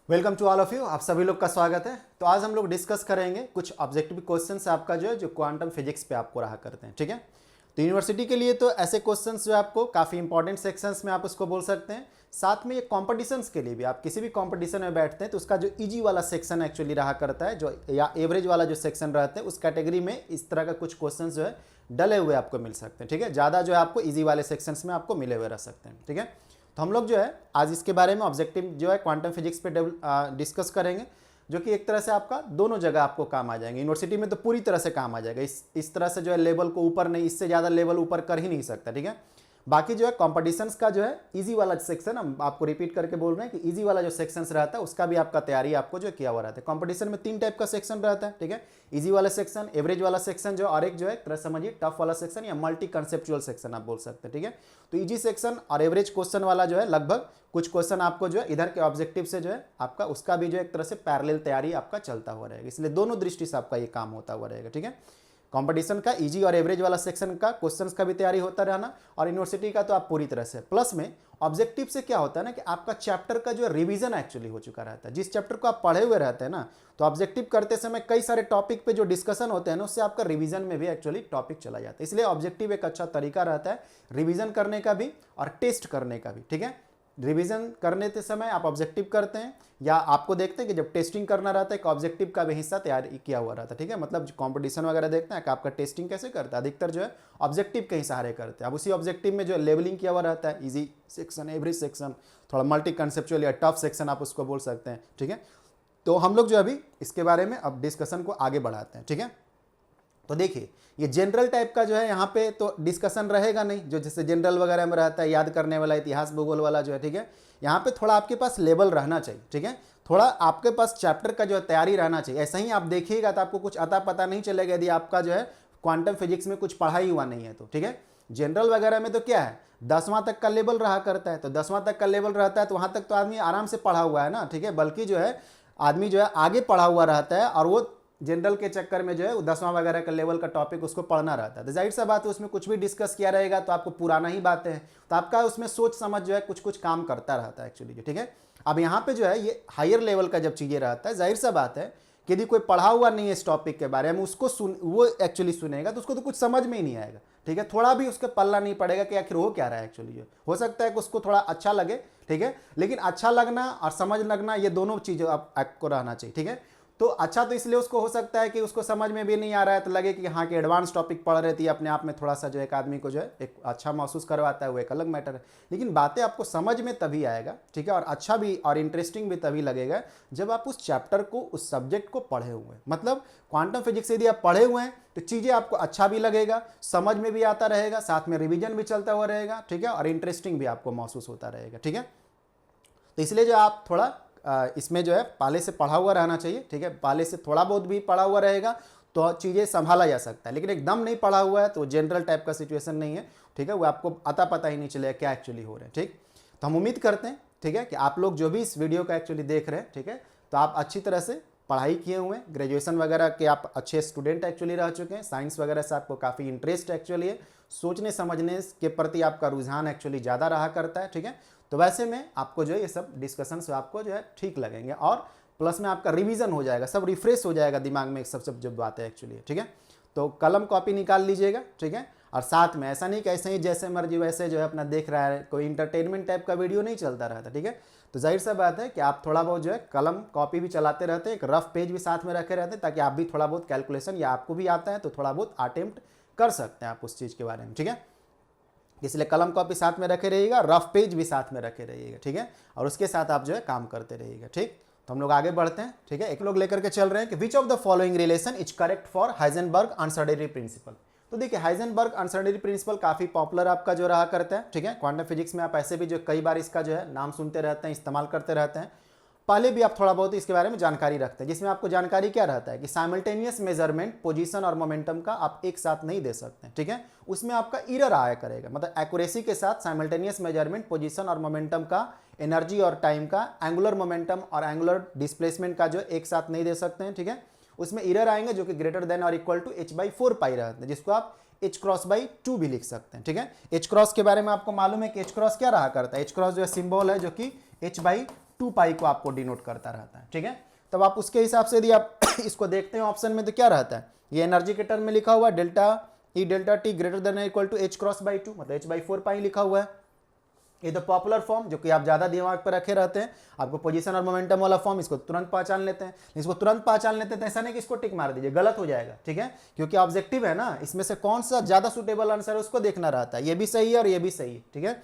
Welcome to all of you, आप सभी लोग का स्वागत है। तो आज हम लोग डिस्कस करेंगे कुछ ऑब्जेक्टिव क्वेश्चंस आपका जो है जो क्वांटम फिजिक्स पे आपको रहा करते हैं। ठीक है, तो यूनिवर्सिटी के लिए तो ऐसे क्वेश्चंस जो आपको काफ़ी इंपॉर्टेंट सेक्शंस में आप उसको बोल सकते हैं। साथ में ये कॉम्पिटिशन्स के लिए भी, आप किसी भी कॉम्पिटिशन में बैठते हैं तो उसका जो ईजी वाला सेक्शन एक्चुअली रहा करता है, जो या एवरेज वाला जो सेक्शन रहता है, उस कैटेगरी में इस तरह का कुछ क्वेश्चन जो है डले हुए आपको मिल सकते हैं। ठीक है, ज़्यादा जो है आपको ईजी वाले सेक्शंस में आपको मिले हुए रह सकते हैं। ठीक है, तो हम लोग जो है आज इसके बारे में ऑब्जेक्टिव जो है क्वांटम फिजिक्स पे डिस्कस करेंगे, जो कि एक तरह से आपका दोनों जगह आपको काम आ जाएंगे। यूनिवर्सिटी में तो पूरी तरह से काम आ जाएगा, इस तरह से जो है लेवल को ऊपर नहीं, इससे ज़्यादा लेवल ऊपर कर ही नहीं सकता। ठीक है, बाकी जो है कॉम्पिटिशन्स का जो है इजी वाला सेक्शन, हम आपको रिपीट करके बोल रहे हैं कि इजी वाला जो सेक्शंस रहता है उसका भी आपका तैयारी आपको जो किया हुआ रहता है। कॉम्पिटिशन में 3 टाइप का सेक्शन रहता है। ठीक है, इजी वाला सेक्शन, एवरेज वाला सेक्शन जो, और एक जो है तरह समझिए टफ वाला सेक्शन या मल्टी कंसेप्चुअल सेक्शन आप बोल सकते हैं। ठीक है, तो इजी सेक्शन और एवरेज क्वेश्चन वाला जो है लगभग कुछ क्वेश्चन आपको जो है इधर के ऑब्जेक्टिव से जो है आपका उसका भी जो एक तरह से पैरेलल तैयारी आपका चलता हुआ रहेगा, इसलिए दोनों दृष्टि से आपका ये काम होता हुआ रहेगा। ठीक है, कंपटीशन का इजी और एवरेज वाला सेक्शन का क्वेश्चंस का भी तैयारी होता रहना, और यूनिवर्सिटी का तो आप पूरी तरह से। प्लस में ऑब्जेक्टिव से क्या होता है ना कि आपका चैप्टर का जो रिवीजन एक्चुअली हो चुका रहता है। जिस चैप्टर को आप पढ़े हुए रहते हैं ना, तो ऑब्जेक्टिव करते समय कई सारे टॉपिक पे जो डिस्कशन होते हैं ना, उससे आपका रिवीजन में भी एक्चुअली टॉपिक चला जाता है। इसलिए ऑब्जेक्टिव एक अच्छा तरीका रहता है रिवीजन करने का भी और टेस्ट करने का भी। ठीक है, रिवीजन करने के समय आप ऑब्जेक्टिव करते हैं, या आपको देखते हैं कि जब टेस्टिंग करना रहता है एक ऑब्जेक्टिव का भी हिस्सा तैयार किया हुआ रहता है। ठीक है, मतलब कंपटीशन वगैरह देखते हैं कि आपका टेस्टिंग कैसे करता है, अधिकतर जो है ऑब्जेक्टिव के ही सहारे करते हैं। अब उसी ऑब्जेक्टिव में जो लेवलिंग किया हुआ रहता है, इजी सेक्शन, एवरेज सेक्शन, थोड़ा मल्टी कंसेप्चुअल या टफ सेक्शन आप उसको बोल सकते हैं। ठीक है, तो हम लोग जो अभी इसके बारे में अब डिस्कशन को आगे बढ़ाते हैं। ठीक है, तो देखिए ये जनरल टाइप का जो है यहाँ पे तो डिस्कशन रहेगा नहीं, जो जैसे जनरल वगैरह में रहता है याद करने वाला, इतिहास भूगोल वाला जो है। ठीक है, यहाँ पे थोड़ा आपके पास लेवल रहना चाहिए। ठीक है, थोड़ा आपके पास चैप्टर का जो है तैयारी रहना चाहिए। ऐसा ही आप देखिएगा तो आपको कुछ अता पता नहीं चलेगा यदि आपका जो है क्वांटम फिजिक्स में कुछ पढ़ाई हुआ नहीं है तो। ठीक है, जनरल वगैरह में तो क्या है 10वां तक का लेवल रहा करता है, तो 10वां तक का लेवल रहता है तो वहाँ तक तो आदमी आराम से पढ़ा हुआ है ना। ठीक है, बल्कि जो है आदमी जो है आगे पढ़ा हुआ रहता है, और वो जनरल के चक्कर में जो है 10वां वगैरह का लेवल का टॉपिक उसको पढ़ना रहता है। तो जाहिर सा बात है उसमें कुछ भी डिस्कस किया रहेगा तो आपको पुराना ही बातें हैं, तो आपका उसमें सोच समझ जो है कुछ कुछ काम करता रहता है एक्चुअली। ठीक है, अब यहाँ पे जो है ये हायर लेवल का जब चीज़ें रहता है, जाहिर सा बात है कि यदि कोई पढ़ा हुआ नहीं है इस टॉपिक के बारे में, उसको वो एक्चुअली सुनेगा तो उसको तो कुछ समझ में ही नहीं आएगा। ठीक है, थोड़ा भी उसका पल्ला नहीं पड़ेगा कि आखिर हो क्या रहा है एक्चुअली। जो हो सकता है कि उसको थोड़ा अच्छा लगे, ठीक है, लेकिन अच्छा लगना और समझ लगना ये दोनों चीज़ें आपको रहना चाहिए। ठीक है, तो अच्छा तो इसलिए उसको हो सकता है कि उसको समझ में भी नहीं आ रहा है तो लगे कि हाँ कि एडवांस टॉपिक पढ़ रही थी, अपने आप में थोड़ा सा जो एक आदमी को जो है एक अच्छा महसूस करवाता है, वो एक अलग मैटर है। लेकिन बातें आपको समझ में तभी आएगा, ठीक है, और अच्छा भी और इंटरेस्टिंग भी तभी लगेगा जब आप उस चैप्टर को, उस सब्जेक्ट को पढ़े हुए हैं। मतलब क्वांटम फिजिक्स यदि आप पढ़े हुए हैं तो चीज़ें आपको अच्छा भी लगेगा, समझ में भी आता रहेगा, साथ में रिविजन भी चलता हुआ रहेगा। ठीक है, और इंटरेस्टिंग भी आपको महसूस होता रहेगा। ठीक है, तो इसलिए जो आप थोड़ा इसमें जो है पहले से पढ़ा हुआ रहना चाहिए। ठीक है, पहले से थोड़ा बहुत भी पढ़ा हुआ रहेगा तो चीज़ें संभाला जा सकता है, लेकिन एकदम नहीं पढ़ा हुआ है तो जनरल टाइप का सिचुएशन नहीं है। ठीक है, वो आपको अता पता ही नहीं चलेगा क्या एक्चुअली हो रहा है। ठीक, तो हम उम्मीद करते हैं, ठीक है, कि आप लोग जो भी इस वीडियो का एक्चुअली देख रहे हैं, ठीक है, तो आप अच्छी तरह से पढ़ाई किए हुए हैं, ग्रेजुएशन वगैरह के आप अच्छे स्टूडेंट एक्चुअली रह चुके हैं, साइंस वगैरह से आपको काफ़ी इंटरेस्ट एक्चुअली है, सोचने समझने के प्रति आपका रुझान एक्चुअली ज़्यादा रहा करता है। ठीक है, तो वैसे में आपको जो है ये सब डिस्कशन से आपको जो है ठीक लगेंगे, और प्लस में आपका रिवीजन हो जाएगा, सब रिफ्रेश हो जाएगा दिमाग में सब जो बातें एक्चुअली है। ठीक है, तो कलम कॉपी निकाल लीजिएगा। ठीक है, और साथ में ऐसा नहीं कि ऐसे ही जैसे मर्जी वैसे जो है अपना देख रहा है, कोई इंटरटेनमेंट टाइप का वीडियो नहीं चलता रहता। ठीक है, तो जाहिर सा बात है कि आप थोड़ा बहुत जो है कलम कॉपी भी चलाते रहते हैं, एक रफ पेज भी साथ में रखे रहते हैं, ताकि आप भी थोड़ा बहुत कैलकुलेशन या आपको भी आता है तो थोड़ा बहुत अटेम्प्ट कर सकते हैं आप उस चीज़ के बारे में। ठीक है, इसलिए कलम कॉपी साथ में रखे रहिएगा, रफ पेज भी साथ में रखे रहिएगा। ठीक है, और उसके साथ आप जो है काम करते रहिएगा। ठीक, तो हम लोग आगे बढ़ते हैं। ठीक है, एक लोग लेकर के चल रहे हैं कि which of the following relation is correct for Heisenberg uncertainty principle. तो देखिए हाइजेनबर्ग अनसर्टेनिटी प्रिंसिपल काफ़ी पॉपुलर आपका जो रहा करता है। ठीक है, क्वांटम फिजिक्स में आप ऐसे भी जो कई बार इसका जो है नाम सुनते रहते हैं, इस्तेमाल करते रहते हैं, पहले भी आप थोड़ा बहुत इसके बारे में जानकारी रखते हैं, जिसमें आपको जानकारी क्या रहता है कि साइमल्टेनियस मेजरमेंट पोजीशन और मोमेंटम का आप एक साथ नहीं दे सकते। ठीक है, उसमें आपका एरर आया करेगा, मतलब एक्यूरेसी के साथ साइमल्टेनियस मेजरमेंट पोजीशन और मोमेंटम का, एनर्जी और टाइम का, एंगुलर मोमेंटम और एंगुलर डिस्प्लेसमेंट का जो एक साथ नहीं दे सकते हैं। ठीक है, उसमें एरर आएंगे जो कि ग्रेटर देन और इक्वल टू h/4 पाई रहते हैं, जिसको आप h×2 भी लिख सकते हैं। ठीक है, h क्रॉस के बारे में आपको मालूम है कि h क्रॉस क्या रहा करता है, h क्रॉस जो है सिंबल है जो कि h/2 2 पाई को आपको डिनोट करता रहता है, ठीक है। तब आप उसके हिसाब से यदि आप इसको देखते हैं ऑप्शन में तो क्या रहता है, ये एनर्जी के टर्म में लिखा हुआ है delta E delta T greater than equal to h cross by 2, मतलब h/4 पाई लिखा हुआ है। ये तो पॉपुलर फॉर्म जो कि आप ज़्यादा दिमाग पर रखे रहते हैं, आपको पोजीशन और मोमेंटम वाला फॉर्म इसको तुरंत पहचान लेते हैं। इसको तुरंत पहचान लेते हैं तो ऐसा नहीं कि इसको टिक मार दीजिए, गलत हो जाएगा, ठीक है, क्योंकि ऑब्जेक्टिव है ना, इसमें से कौन सा ज़्यादा सुटेबल आंसर है उसको देखना रहता है। ये भी सही है और ये भी सही है, ठीक है।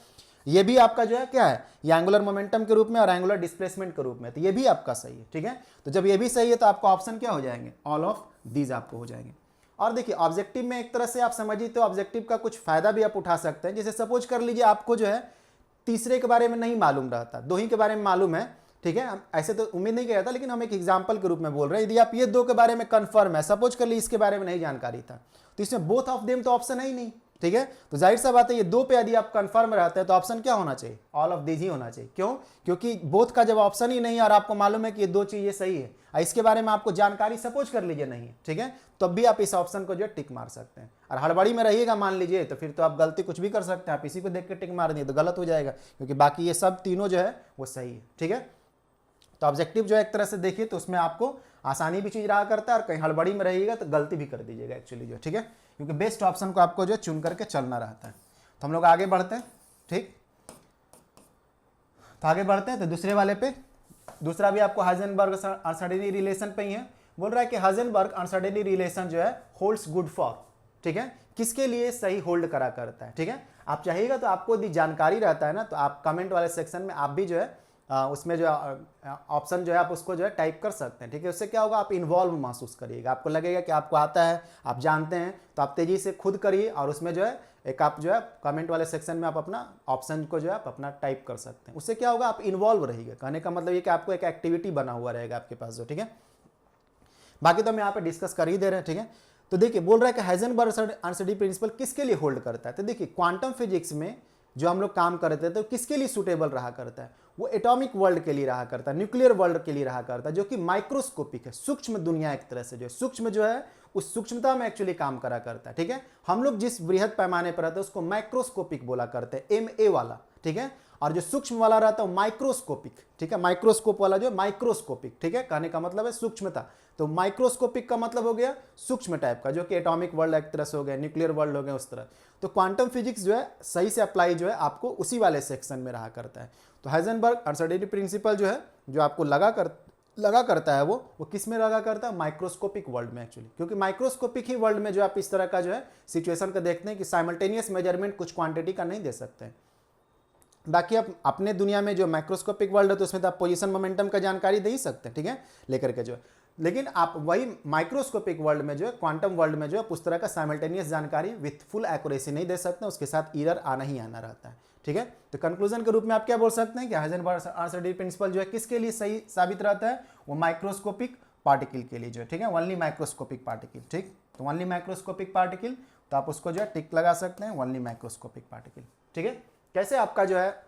ये भी आपका जो है क्या है, ये एंगुलर मोमेंटम के रूप में और एंगुलर डिस्प्लेसमेंट के रूप में, तो ये भी आपका सही है, ठीक है। तो जब ये भी सही है तो आपका ऑप्शन क्या हो जाएंगे, ऑल ऑफ दीज आपको हो जाएंगे। और देखिए ऑब्जेक्टिव में एक तरह से आप समझिए तो ऑब्जेक्टिव का कुछ फायदा भी आप उठा सकते हैं। जैसे सपोज कर लीजिए आपको जो है तीसरे के बारे में नहीं मालूम रहता, 2 ही के बारे में मालूम है, ठीक है, हम ऐसे तो उम्मीद नहीं किया था, लेकिन हम एक एग्जांपल के रूप में बोल रहे हैं। यदि आप ये 2 के बारे में कंफर्म है, सपोज कर लीजिए इसके बारे में नहीं जानकारी था, तो इसमें बोथ ऑफ देम तो ऑप्शन है ही नहीं, ठीक है। तो जाहिर सा बात है ये 2 पे यदि आप कंफर्म रहते हैं तो ऑप्शन क्या होना चाहिए, ऑल ऑफ दीज ही होना चाहिए। क्यों, क्योंकि बोथ का जब ऑप्शन ही नहीं है और आपको मालूम है कि ये 2 चीजें सही है, इसके बारे में आपको जानकारी सपोज कर लीजिए नहीं है, ठीक है, तब भी आप इस ऑप्शन को जो है टिक मार सकते हैं। और हड़बड़ी में रहिएगा मान लीजिए तो फिर तो आप गलती कुछ भी कर सकते हैं, आप इसी को देख के टिक मार दिए तो गलत हो जाएगा, क्योंकि बाकी ये सब तीनों जो है वो सही है, ठीक है। तो ऑब्जेक्टिव जो है एक तरह से देखिए तो उसमें आपको आसानी भी चीज रहा करता है और कहीं हड़बड़ी में रहिएगा तो गलती भी कर दीजिएगा एक्चुअली जो, ठीक है, क्योंकि बेस्ट ऑप्शन को आपको जो है चुन करके चलना रहता है। तो हम लोग आगे बढ़ते हैं, ठीक, तो आगे बढ़ते हैं तो दूसरे वाले पे, दूसरा भी आपको हाइजेनबर्ग अनसर्टेनिटी रिलेशन पे ही है। बोल रहा है कि हाइजेनबर्ग अनसर्टेनिटी रिलेशन जो है होल्ड्स गुड फॉर, ठीक है, किसके लिए सही होल्ड करा करता है, ठीक है। आप चाहिएगा तो आपको यदि जानकारी रहता है ना तो आप कमेंट वाले सेक्शन में आप भी जो है उसमें जो ऑप्शन जो है आप उसको जो है टाइप कर सकते हैं, ठीक है। उससे क्या होगा, आप इन्वॉल्व महसूस करिएगा, आपको लगेगा कि आपको आता है, आप जानते हैं, तो आप तेजी से खुद करिए और उसमें जो है एक आप जो है कमेंट वाले सेक्शन में आप अपना ऑप्शन को जो है आप अपना टाइप कर सकते हैं। उससे क्या होगा, आप इन्वॉल्व रहिएगा, कहने का मतलब ये कि आपको एक एक्टिविटी बना हुआ रहेगा आपके पास जो, ठीक है। बाकी तो हम यहाँ पे डिस्कस कर ही दे रहे हैं, ठीक है। तो देखिए बोल रहा है कि हाइजेनबर्ग अनसर्टेनिटी प्रिंसिपल किसके लिए होल्ड करता है, तो देखिए क्वांटम फिजिक्स में जो हम लोग काम करते थे तो किसके लिए सुटेबल रहा करता है, वो एटॉमिक वर्ल्ड के लिए रहा करता है, न्यूक्लियर वर्ल्ड के लिए रहा करता है, जो कि माइक्रोस्कोपिक है, सूक्ष्म दुनिया एक तरह से जो है सूक्ष्म जो है उस सूक्ष्मता में एक्चुअली काम करा करता है, ठीक है। हम लोग जिस बृहद पैमाने पर रहते हैं उसको माइक्रोस्कोपिक बोला करते हैं, MA वाला, ठीक है, और जो सूक्ष्म वाला रहता है माइक्रोस्कोपिक, ठीक है, माइक्रोस्कोप वाला जो है माइक्रोस्कोपिक, ठीक है, कहने का मतलब है सूक्ष्मता। तो माइक्रोस्कोपिक का मतलब हो गया सूक्ष्म टाइप का, जो कि एटॉमिक वर्ल्ड एक तरह से हो गया, न्यूक्लियर वर्ल्ड हो गया उस तरह। तो क्वांटम फिजिक्स जो है सही से अप्लाई जो है आपको उसी वाले सेक्शन में रहा करता है। तो हाइजेनबर्ग अनसर्टेनिटी प्रिंसिपल जो है जो आपको लगा करता है वो किस में लगा करता है, माइक्रोस्कोपिक वर्ल्ड में एक्चुअली, क्योंकि माइक्रोस्कोपिक ही वर्ल्ड में जो आप इस तरह का जो है सिचुएशन को देखते हैं कि साइमल्टेनियस मेजरमेंट कुछ क्वांटिटी का नहीं दे सकते हैं। बाकी आप अपने दुनिया में जो माइक्रोस्कोपिक वर्ल्ड है तो उसमें तो आप पोजीशन मोमेंटम का जानकारी दे ही सकते हैं, ठीक है, लेकर के जो है, लेकिन आप वही माइक्रोस्कोपिक वर्ल्ड में जो है क्वांटम वर्ल्ड में जो है उस तरह का साइमल्टेनियस जानकारी विथ फुल एक्यूरेसी नहीं दे सकते, उसके साथ एरर आना ही आना रहता है, ठीक है। तो कंक्लूजन के रूप में आप क्या बोल सकते हैं कि हाइजेनबर्ग अनसर्टेनिटी प्रिंसिपल जो है किसके लिए सही साबित रहता है, वो माइक्रोस्कोपिक पार्टिकल के लिए जो है, ठीक है, ओनली माइक्रोस्कोपिक पार्टिकल, ठीक। तो ओनली माइक्रोस्कोपिक पार्टिकल, तो आप उसको जो है टिक लगा सकते हैं, ओनली माइक्रोस्कोपिक पार्टिकल, ठीक है। कैसे आपका जो है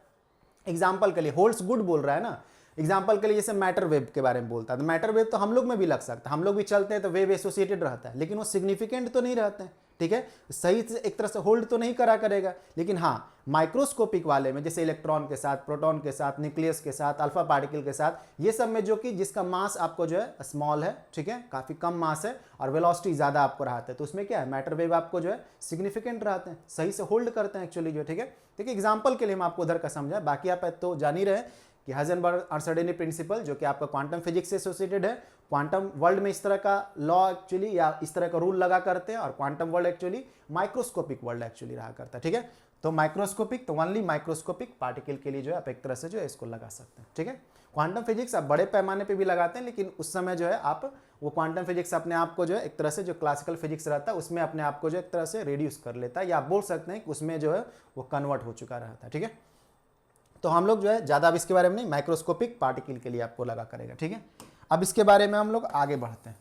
एग्जाम्पल के लिए होल्ड्स गुड बोल रहा है ना, एग्जाम्पल के लिए जैसे मैटर वेव के बारे में बोलता है, तो मैटर वेव तो हम लोग में भी लग सकता है, हम लोग भी चलते हैं तो वेव एसोसिएटेड रहता है, लेकिन वो सिग्निफिकेंट तो नहीं रहते हैं, ठीक है, सही से एक तरह से होल्ड तो नहीं करा करेगा। लेकिन हाँ माइक्रोस्कोपिक वाले में जैसे इलेक्ट्रॉन के साथ, प्रोटॉन के साथ, न्यूक्लियस के साथ, अल्फा पार्टिकल के साथ, ये सब में जो कि जिसका मास आपको जो है स्मॉल है, ठीक है, काफी कम मास है और वेलोसिटी ज्यादा आपको रहता है, तो उसमें क्या है मैटर वेव आपको जो है सिग्निफिकेंट रहते हैं, सही से होल्ड करते हैं एक्चुअली जो, ठीक है। देखिए एग्जाम्पल के लिए हम आपको उधर का समझा, बाकी आप तो जान ही रहे कि हाइजेनबर्ग अनसर्टेनिटी प्रिंसिपल जो कि आपका क्वांटम फिजिक्स से एसोसिएटेड है, क्वांटम वर्ल्ड में इस तरह का लॉ एक्चुअली या इस तरह का रूल लगा करते हैं, और quantum world actually microscopic world actually रहा करता है, ठीक है। तो माइक्रोस्कोपिक तो ओनली माइक्रोस्कोपिक पार्टिकल के लिए जो है आप एक तरह से जो है इसको लगा सकते हैं, ठीक है। क्वांटम फिजिक्स आप बड़े पैमाने पे भी लगाते हैं, लेकिन उस समय जो है आप वो क्वांटम फिजिक्स अपने आप को जो है एक तरह से जो क्लासिकल फिजिक्स रहता है उसमें अपने आप को जो एक तरह से रिड्यूस कर लेता है, या आप बोल सकते हैं कि उसमें जो है वो कन्वर्ट हो चुका रहता है, ठीक है। तो हम लोग जो है ज़्यादा अब इसके बारे में नहीं, माइक्रोस्कोपिक पार्टिकल के लिए आपको लगा करेगा, ठीक है। अब इसके बारे में हम लोग आगे बढ़ते हैं।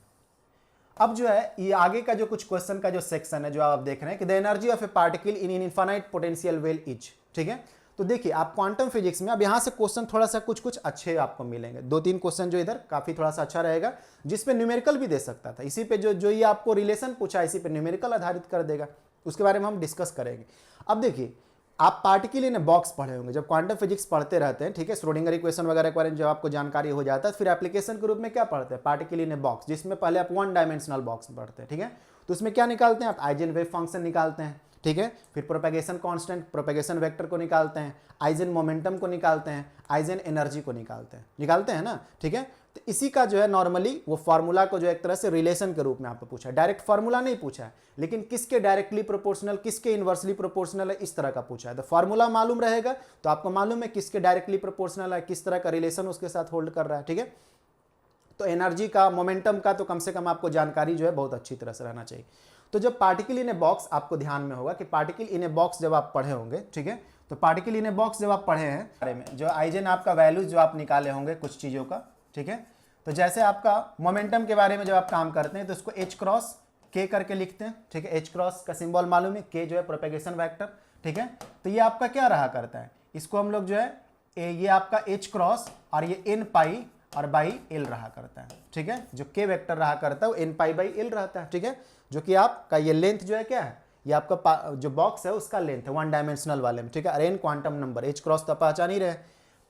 अब जो है ये आगे का जो कुछ क्वेश्चन का जो सेक्शन है जो आप देख रहे हैं कि the energy of a particle in an infinite potential well is, ठीक है। तो देखिए आप क्वांटम फिजिक्स में अब यहाँ से क्वेश्चन थोड़ा सा कुछ अच्छे आपको मिलेंगे, 2-3 क्वेश्चन जो इधर काफी थोड़ा सा अच्छा रहेगा, जिसपे न्यूमेरिकल भी दे सकता था, इसी पे जो ये आपको रिलेशन पूछा इसी पे न्यूमेरिकल आधारित कर देगा, उसके बारे में हम डिस्कस करेंगे। अब देखिए आप पार्टिकल इन बॉक्स पढ़े होंगे, जब क्वांटम फिजिक्स पढ़ते रहते हैं, ठीक है, श्रोडिंगर इक्वेशन वगैरह के बारे में जब आपको जानकारी हो जाता है, फिर एप्लीकेशन के रूप में क्या पढ़ते हैं, पार्टिकल इन बॉक्स, जिसमें पहले आप 1 डायमेंशनल बॉक्स पढ़ते हैं, ठीक है। तो उसमें क्या निकालते हैं आप, आइजन वेव फंक्शन निकालते हैं, ठीक है, फिर प्रोपेगेशन कांस्टेंट, प्रोपेगेशन वेक्टर को निकालते हैं, आइजन मोमेंटम को निकालते हैं, आइजन एनर्जी को निकालते हैं ना, ठीक है। तो इसी का जो है नॉर्मली वो फार्मूला को जो एक तरह से रिलेशन के रूप में आपको पूछा है, डायरेक्ट फार्मूला नहीं पूछा है, लेकिन किसके डायरेक्टली प्रोपोर्शनल, किसके इनवर्सली प्रोपोर्शनल है, इस तरह का पूछा है। तो फार्मूला मालूम रहेगा तो आपको मालूम है किसके डायरेक्टली प्रोपोर्शनल है, किस तरह का रिलेशन उसके साथ होल्ड कर रहा है, ठीक है। तो एनर्जी का, मोमेंटम का तो कम से कम आपको जानकारी जो है बहुत अच्छी तरह से रहना चाहिए। तो जब पार्टिकल इन ए बॉक्स, आपको ध्यान में होगा कि पार्टिकल इन ए बॉक्स जब आप पढ़े होंगे, ठीक है, तो पार्टिकल इन ए बॉक्स जब आप पढ़े हैं बारे में, जो आइजन आपका वैल्यूज जो आप निकाले होंगे कुछ चीज़ों का, ठीक है। तो जैसे आपका मोमेंटम के बारे में जब आप काम करते हैं तो इसको एच क्रॉस के करके लिखते हैं, ठीक है। एच क्रॉस का सिंबल मालूम है, के जो है प्रोपेगेशन वेक्टर, ठीक है। तो ये आपका क्या रहा करता है, इसको हम लोग जो है ये आपका एच क्रॉस और ये एन पाई और बाई एल रहा करता है, ठीक है। जो के वेक्टर रहा करता है वो एन पाई बाई एल रहता है, ठीक है। जो कि आपका ये लेंथ जो है क्या है, ये आपका जो बॉक्स है उसका लेंथ है 1 डायमेंशनल वाले में, ठीक है। N quantum number, H cross तो पहचान ही रहे।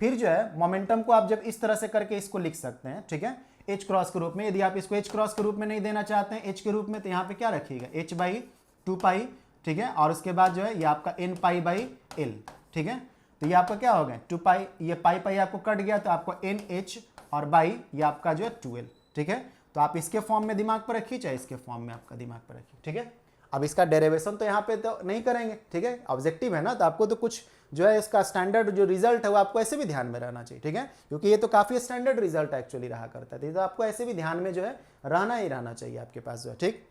फिर जो है मोमेंटम को आप जब इस तरह से करके इसको लिख सकते हैं, ठीक है, एच क्रॉस के रूप में। यदि आप इसको एच क्रॉस के रूप में नहीं देना चाहते हैं एच के रूप में, तो यहाँ पे क्या रखिएगा, एच बाई 2 पाई, ठीक है। और उसके बाद जो है ये आपका एन पाई बाई एल, ठीक है। तो ये आपका क्या हो गया 2 पाई, ये पाई पाई आपको कट गया तो आपको एन एच और बाई ये आपका जो है 2l, ठीक है। तो आप इसके फॉर्म में दिमाग पर रखिए, चाहे इसके फॉर्म में आपका दिमाग पर रखिए, ठीक है। अब इसका डेरिवेशन तो यहाँ पे तो नहीं करेंगे, ठीक है, ऑब्जेक्टिव है ना, तो आपको तो कुछ जो है इसका स्टैंडर्ड जो रिजल्ट है वो आपको ऐसे भी ध्यान में रहना चाहिए, ठीक है, क्योंकि ये तो काफी स्टैंडर्ड रिजल्ट एक्चुअली रहा करता है, तो आपको ऐसे भी ध्यान में जो है रहना ही रहना चाहिए आपके पास जो है, ठीक।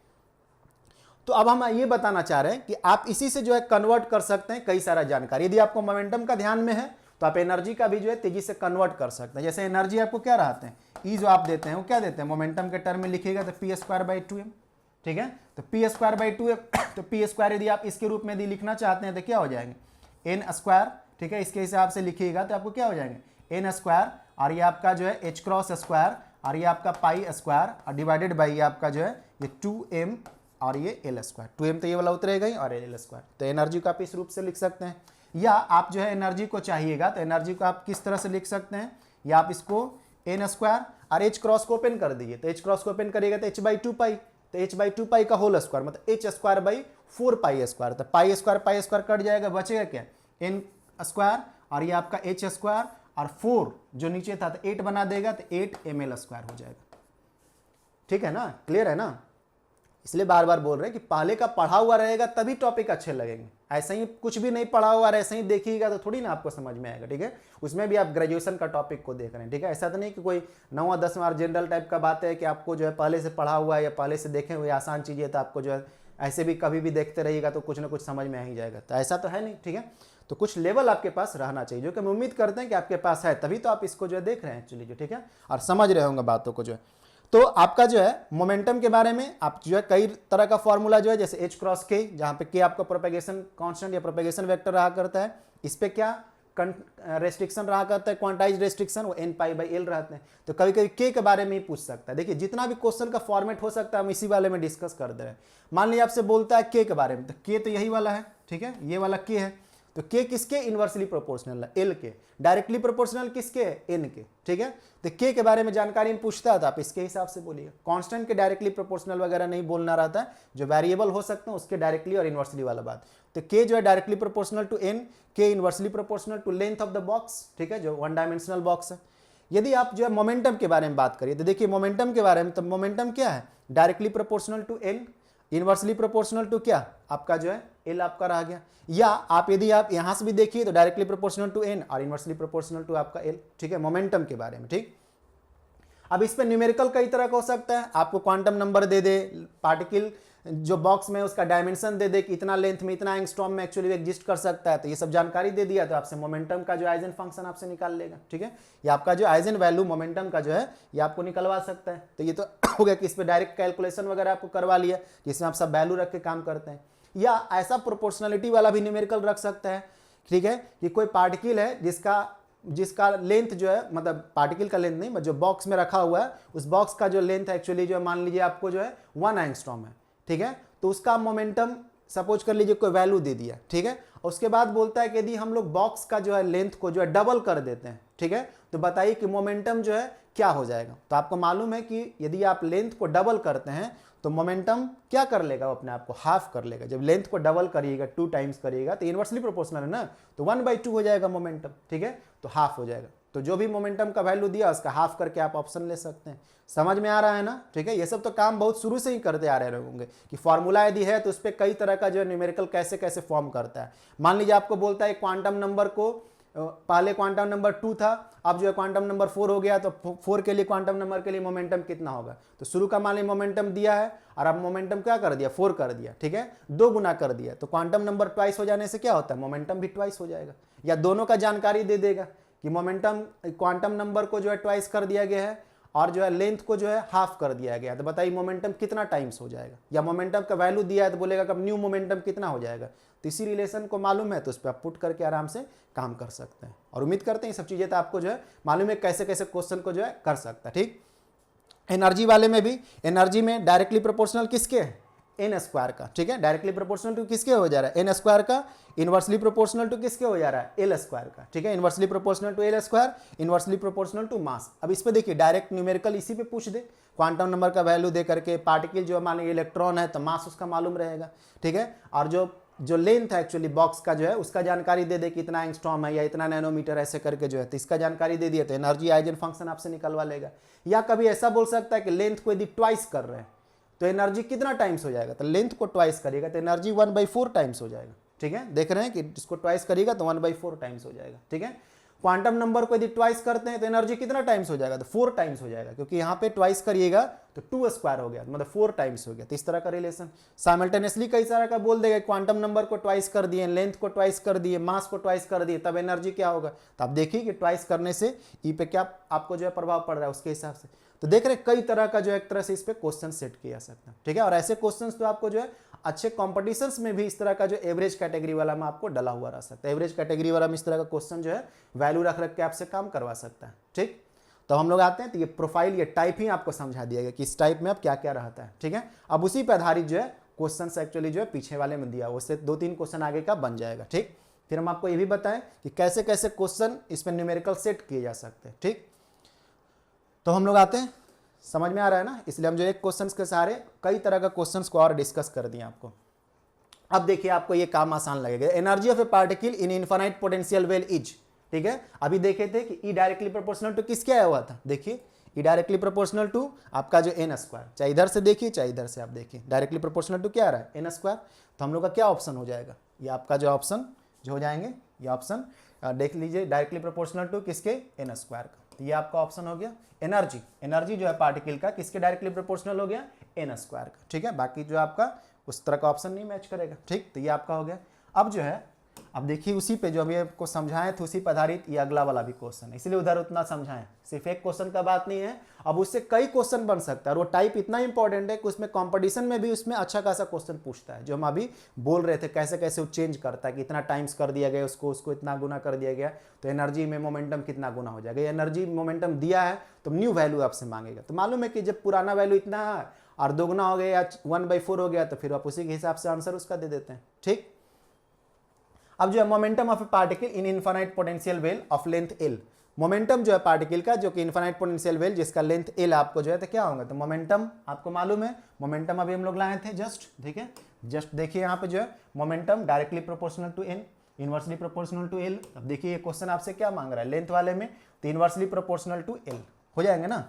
तो अब हम ये बताना चाह रहे हैं कि आप इसी से जो है कन्वर्ट कर सकते हैं कई सारा जानकारी। यदि आपको मोमेंटम का ध्यान में है तो आप एनर्जी का भी जो है तेजी से कन्वर्ट कर सकते हैं। जैसे एनर्जी आपको क्या रहते हैं, ई जो आप देते हैं वो क्या देते हैं, मोमेंटम के टर्म में लिखिएगा तो पी स्क्वायर बाई 2m, ठीक है। तो पी स्क्वायर बाई 2m, तो पी स्क्वायर यदि आप इसके रूप में यदि लिखना चाहते हैं तो क्या हो जाएंगे एन स्क्वायर, ठीक है। इसके हिसाब से लिखिएगा तो आपको क्या हो जाएंगे एन स्क्वायर और ये आपका जो है एच क्रॉस स्क्वायर और ये आपका पाई स्क्वायर और डिवाइडेड बाई ये आपका जो है ये 2m और ये एल स्क्वायर, 2m तो ये वाला उतरेगा ही और एल स्क्वायर। तो एनर्जी को आप इस रूप से लिख सकते हैं। या आप जो है एनर्जी को चाहिएगा तो एनर्जी को आप किस तरह से लिख सकते हैं, या आप इसको एन स्क्वायर और एच क्रॉस को ओपन कर दीजिए, तो एच क्रॉस को ओपन करिएगा तो एच बाई 2 पाई, तो एच बाई 2 पाई का होल स्क्वायर मतलब H square by 4 pi square, तो पाई स्क्वायर कट जाएगा, बचेगा क्या एन स्क्वायर और ये आपका एच स्क्वायर और 4 जो नीचे था तो 8 बना देगा तो 8 ml स्क्वायर हो जाएगा, ठीक है ना, क्लियर है ना। इसलिए बार बार बोल रहे हैं कि पहले का पढ़ा हुआ रहेगा तभी टॉपिक अच्छे लगेंगे, ऐसे ही कुछ भी नहीं पढ़ा हुआ ऐसे ही देखिएगा तो थोड़ी ना आपको समझ में आएगा, ठीक है। उसमें भी आप ग्रेजुएशन का टॉपिक को देख रहे हैं, ठीक है। ऐसा तो नहीं कि कोई 9वां 10वां जनरल टाइप का बात है कि आपको जो है पहले से पढ़ा हुआ है या पहले से देखे हुए आसान चीज़ें तो आपको जो है ऐसे भी कभी भी देखते रहिएगा तो कुछ ना कुछ समझ में आ ही जाएगा, तो ऐसा तो है नहीं, ठीक है। तो कुछ लेवल आपके पास रहना चाहिए, जो कि हम उम्मीद करते हैं कि आपके पास है, तभी तो आप इसको जो है देख रहे हैं एक्चुअली जो, ठीक है, और समझ रहे होंगे बातों को जो है। तो आपका जो है मोमेंटम के बारे में आप जो है कई तरह का फॉर्मूला जो है, जैसे एच क्रॉस के, जहाँ पे के आपका प्रोपेगेशन कांस्टेंट या प्रोपेगेशन वेक्टर रहा करता है, इस पे क्या रेस्ट्रिक्शन रहा करता है, क्वांटाइज रेस्ट्रिक्शन, वो एन पाई बाई एल रहते हैं। तो कभी कभी के बारे में ही पूछ सकता है। देखिए जितना भी क्वेश्चन का फॉर्मेट हो सकता है हम इसी वाले में डिस्कस कर दे रहे हैं। मान लीजिए आपसे बोलता है के बारे में, तो के तो यही वाला है, ठीक है, ये वाला के है, तो के किसके इनवर्सली प्रोपोर्शनल है, एल के। डायरेक्टली प्रोपोर्शनल किसके, एन के, ठीक है। तो के बारे में जानकारी में पूछता है तो आप इसके हिसाब से बोलिए। कांस्टेंट के डायरेक्टली प्रोपोर्शनल वगैरह नहीं बोलना रहता है, जो वेरिएबल हो सकते हैं उसके डायरेक्टली और इनवर्सली वाला बात। तो के जो है directly proportional to N, K inversely proportional to length of the box, ठीक है, जो 1 डायमेंशनल बॉक्स है। यदि आप जो है मोमेंटम के बारे में बात करिए तो देखिए मोमेंटम के बारे में, तो मोमेंटम क्या है, directly proportional to L, inversely proportional to क्या आपका जो है एल आपका रह गया। या आप यदि आप यहां से भी देखिए तो डायरेक्टली प्रोपोर्शनल टू एन और इनवर्सली प्रोपोर्शनल टू आपका एल, ठीक है, मोमेंटम के बारे में, ठीक। अब इस पे न्यूमेरिकल कई तरह का हो सकता है, आपको क्वांटम नंबर दे दे, पार्टिकल जो बॉक्स में उसका डायमेंशन दे दे कि इतना लेंथ में इतना एंगस्ट्रॉम में एक्चुअली एग्जिस्ट कर सकता है, तो ये सब जानकारी दे दिया तो आपसे मोमेंटम का जो आइजन फंक्शन आपसे निकाल लेगा, ठीक है। या आपका जो आइजन वैल्यू मोमेंटम का जो है ये आपको निकलवा सकता है। तो ये तो हो गया कि इस पर डायरेक्ट कैलकुलेशन वगैरह आपको करवा लिया, जिसमें आप सब वैल्यू रख के काम करते हैं। या ऐसा प्रोपोर्शनलिटी वाला भी न्यूमेरिकल रख सकता है, ठीक है, कि कोई पार्टिकल है जिसका लेंथ जो है, मतलब पार्टिकल का लेंथ नहीं, जो बॉक्स में रखा हुआ है उस बॉक्स का जो लेंथ एक्चुअली जो है मान लीजिए आपको जो है 1 एंगस्ट्रॉम है, ठीक है। तो उसका मोमेंटम सपोज कर लीजिए कोई वैल्यू दे दिया, ठीक है, उसके बाद बोलता है कि यदि हम लोग बॉक्स का जो है लेंथ को जो है डबल कर देते हैं, ठीक है, तो बताइए कि मोमेंटम जो है क्या हो जाएगा। तो आपको मालूम है कि यदि आप लेंथ को डबल करते हैं तो मोमेंटम क्या कर लेगा, वो अपने आप को हाफ कर लेगा। जब लेंथ को डबल करिएगा, 2 टाइम्स करिएगा, तो इनवर्सली प्रोपोर्शनल है ना, तो 1/2 हो जाएगा मोमेंटम, ठीक है, तो हाफ हो जाएगा। तो जो भी मोमेंटम का वैल्यू दिया उसका हाफ करके आप ऑप्शन ले सकते हैं। समझ में आ रहा है ना, ठीक है। ये सब तो काम बहुत शुरू से ही करते आ रहे होंगे कि फॉर्मूला यदि है तो उस पर कई तरह का जो है न्यूमेरिकल कैसे कैसे फॉर्म करता है। मान लीजिए आपको बोलता है क्वांटम नंबर को, पहले क्वांटम नंबर 2 था, अब जो है क्वांटम नंबर 4 हो गया, तो 4 के लिए क्वांटम नंबर के लिए मोमेंटम कितना होगा। तो शुरू का मान लीजिए मोमेंटम दिया है और अब मोमेंटम क्या कर दिया, 4 कर दिया, ठीक है, 2 गुना कर दिया, तो क्वांटम नंबर ट्वाइस हो जाने से क्या होता है, मोमेंटम भी ट्वाइस हो जाएगा। या दोनों का जानकारी दे देगा कि मोमेंटम क्वांटम नंबर को जो है ट्वाइस कर दिया गया है और जो है लेंथ को जो है हाफ कर दिया गया है, तो बताइए मोमेंटम कितना टाइम्स हो जाएगा। या मोमेंटम का वैल्यू दिया है तो बोलेगा कब न्यू मोमेंटम कितना हो जाएगा। तो इसी रिलेशन को मालूम है तो उस पर आप पुट करके आराम से काम कर सकते हैं। और उम्मीद करते हैं ये सब चीज़ें तो आपको जो है मालूम है कैसे कैसे क्वेश्चन को जो है कर सकता है, ठीक। एनर्जी वाले में भी, एनर्जी में डायरेक्टली प्रोपोर्शनल किसके है, एन स्क्वायर का, ठीक है, डायरेक्टली प्रोपोर्शनल टू किसके हो जा रहा है, एन स्क्वायर का, इनवर्सली प्रोपोर्शनल टू किसके हो जा रहा है, एल स्क्वायर का, ठीक है, inversely proportional to L square, inversely proportional to mass. अब इस पे देखिए डायरेक्ट न्यूमेरिकल इसी पे पूछ दे, क्वांटम नंबर का वैल्यू दे करके, पार्टिकल जो मान लीजिए इलेक्ट्रॉन है तो मास उसका मालूम रहेगा, ठीक है, और जो लेंथ है एक्चुअली बॉक्स का जो है उसका जानकारी दे दे, कितना एंगस्ट्रॉम है या इतना नैनोमीटर ऐसे करके जो है, तो इसका जानकारी दे दिया तो एनर्जी आइजन फंक्शन आपसे निकलवा लेगा। या कभी ऐसा बोल सकता है कि लेंथ को यदि ट्वाइस कर रहे हैं तो एनर्जी कितना टाइम्स हो जाएगा, तो लेंथ को ट्वाइस करिएगा तो एनर्जी 1/4 टाइम्स हो जाएगा, ठीक है, देख रहे हैं कि इसको ट्वाइस करिएगा तो 1/4 टाइम्स हो जाएगा, ठीक है। क्वांटम नंबर को यदि ट्वाइस करते हैं तो एनर्जी कितना टाइम्स हो जाएगा, तो 4 टाइम्स हो जाएगा, क्योंकि यहाँ पे ट्वाइस करिएगा तो 2 स्क्वायर हो गया, मतलब 4 टाइम्स हो गया। तो इस तरह का रिलेशन साइमल्टेनियसली कई सारा का बोल देगा, क्वांटम नंबर को ट्वाइस कर दिए, लेंथ को ट्वाइस कर दिए, मास को ट्वाइस कर दिए, तब एनर्जी क्या होगा। तो आप देखिए कि ट्वाइस करने से ई पे क्या आपको जो है प्रभाव पड़ रहा है उसके हिसाब से। तो देख रहे कई तरह का जो एक तरह से इस पे क्वेश्चन सेट किया जा सकता है, ठीक है। और ऐसे क्वेश्चंस तो आपको जो है अच्छे कॉम्पिटिशन्स में भी इस तरह का जो एवरेज कैटेगरी वाला में आपको डला हुआ रह सकता है। एवरेज कैटेगरी वाला में इस तरह का क्वेश्चन जो है वैल्यू रख रख के आपसे काम करवा सकता है, ठीक। तो हम लोग आते हैं तो ये प्रोफाइल, ये टाइप ही आपको समझा दिया गया कि इस टाइप में अब क्या क्या रहता है, ठीक है। अब उसी पर आधारित जो है क्वेश्चन एक्चुअली जो है पीछे वाले में दिया उससे 2-3 क्वेश्चन आगे का बन जाएगा, ठीक। फिर हम आपको ये भी बताएं कि कैसे कैसे क्वेश्चन इसमें न्यूमेरिकल सेट किए जा सकते हैं, ठीक। तो हम लोग आते हैं, समझ में आ रहा है ना, इसलिए हम जो एक क्वेश्चन के सहारे कई तरह का क्वेश्चन को और डिस्कस कर दिए आपको। अब देखिए आपको ये काम आसान लगेगा। Energy of a particle in infinite potential well is, ठीक है। अभी देखे थे कि ई डायरेक्टली प्रोपोर्शनल टू किसके आया हुआ था, देखिए ई डायरेक्टली प्रोपोर्शनल टू आपका जो एन स्क्वायर, चाहे इधर से देखिए चाहे इधर से आप देखिए, डायरेक्टली प्रोपोर्शनल टू क्या आ रहा है, एन स्क्वायर। तो हम लोग का क्या ऑप्शन हो जाएगा, ये आपका जो ऑप्शन जो हो जाएंगे, ये ऑप्शन देख लीजिए, डायरेक्टली प्रोपोर्शनल टू किसके, एन स्क्वायर का। तो ये आपका ऑप्शन हो गया। एनर्जी, एनर्जी जो है पार्टिकल का किसके डायरेक्टली प्रोपोर्शनल हो गया, एन स्क्वायर का, ठीक है। बाकी जो आपका उस तरह का ऑप्शन नहीं मैच करेगा, ठीक। तो ये आपका हो गया। अब जो है, अब देखिए उसी पे जो अभी आपको समझाएं थे उसी पर आधारित ये अगला वाला भी क्वेश्चन है, इसलिए उधर उतना समझाएं, सिर्फ एक क्वेश्चन का बात नहीं है, अब उससे कई क्वेश्चन बन सकता है। और वो टाइप इतना इंपॉर्टेंट है कि उसमें कंपटीशन में भी उसमें अच्छा खासा क्वेश्चन पूछता है। जो हम अभी बोल रहे थे कैसे कैसे वो चेंज करता है कि इतना टाइम्स कर दिया गया उसको, उसको इतना गुना कर दिया गया, तो एनर्जी में मोमेंटम कितना गुना हो जाएगा। एनर्जी मोमेंटम दिया है तो न्यू वैल्यू आपसे मांगेगा। तो मालूम है कि जब पुराना वैल्यू इतना है और 2 गुना हो गया या 1/4 हो गया तो फिर आप उसी के हिसाब से आंसर उसका दे देते हैं, ठीक। अब जो है momentum of a particle in infinite potential well of length L, momentum जो है पार्टिकल का जो कि इनफाइनाइट पोटेंशियल वेल जिसका लेंथ एल आपको जो है तो क्या होगा, तो मोमेंटम आपको मालूम है, मोमेंटम अभी हम लोग लाए थे जस्ट, ठीक है। जस्ट देखिए यहाँ पे जो है momentum directly proportional to N, inversely proportional to L. अब देखिए ये क्वेश्चन आपसे क्या मांग रहा है लेंथ वाले में, तो इनवर्सली प्रोपोर्शनल टू एल हो जाएंगे ना,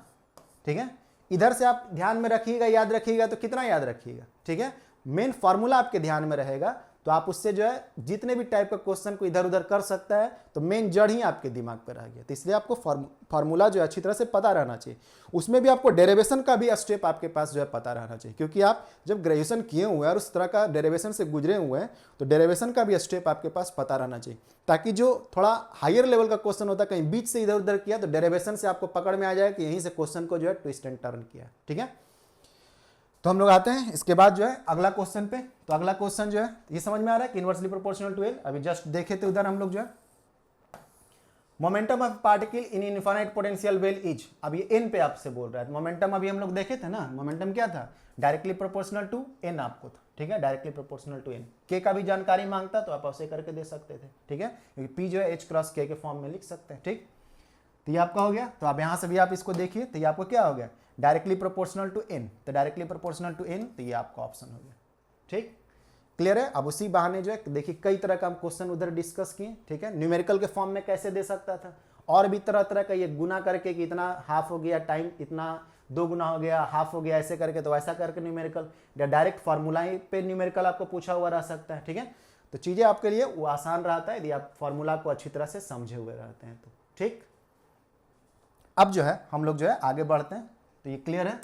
ठीक है। इधर से आप ध्यान में रखिएगा, याद रखिएगा, तो कितना याद रखिएगा, ठीक है। मेन फॉर्मूला आपके ध्यान में रहेगा तो आप उससे जो है जितने भी टाइप का क्वेश्चन को इधर उधर कर सकता है, तो मेन जड़ ही आपके दिमाग पर रह गया। तो इसलिए आपको फार्मूला जो है अच्छी तरह से पता रहना चाहिए। उसमें भी आपको डेरिवेशन का भी स्टेप आपके पास जो है पता रहना चाहिए, क्योंकि आप जब ग्रेजुएशन किए हुए हैं और उस तरह का डेरिवेशन से गुजरे हुए हैं तो डेरिवेशन का भी स्टेप आपके पास पता रहना चाहिए, ताकि जो थोड़ा हायर लेवल का क्वेश्चन होता है कहीं बीच से इधर उधर किया तो डेरिवेशन से आपको पकड़ में आ जाए कि यहीं से क्वेश्चन को जो है ट्विस्ट एंड टर्न किया, ठीक है। तो हम लोग आते हैं इसके बाद जो है अगला क्वेश्चन पे। तो अगला क्वेश्चन जो है ये समझ में आ रहा है कि इनवर्सली प्रोपोर्शनल टू एल, अभी जस्ट देखे थे उधर हम लोग जो है momentum of particle in infinite potential well is, अब ये एन पे आपसे बोल रहा है। मोमेंटम अभी हम लोग देखे थे ना, मोमेंटम क्या था, डायरेक्टली प्रोपोर्शनल टू एन आपको था, ठीक है, डायरेक्टली प्रोपोर्शनल टू एन। के का भी जानकारी मांगता तो आप ऐसे करके दे सकते थे, ठीक है, क्योंकि पी जो है एच क्रॉस के फॉर्म में लिख सकते हैं, ठीक। तो ये आपका हो गया। तो आप यहाँ से भी आप इसको देखिए, तो ये आपको क्या हो गया, डायरेक्टली प्रोपोर्शनल टू एन, तो डायरेक्टली प्रोपोर्शनल टू एन, तो ये आपका ऑप्शन हो गया, ठीक, क्लियर है। अब उसी बहाने जो है देखिए कई तरह का हम क्वेश्चन उधर डिस्कस किए, ठीक है, न्यूमेरिकल के फॉर्म में कैसे दे सकता था, और भी तरह तरह का, ये गुना करके कि इतना हाफ हो गया टाइम, इतना 2 गुना हो गया, हाफ हो गया, ऐसे करके, तो ऐसा करके न्यूमेरिकल, या डायरेक्ट फार्मूला पे न्यूमेरिकल आपको पूछा हुआ रह सकता है, ठीक है। तो चीज़ें आपके लिए वो आसान रहता है यदि आप फार्मूला को अच्छी तरह से समझे हुए रहते हैं तो, ठीक। अब जो है हम लोग जो है आगे बढ़ते हैं, तो ये क्लियर है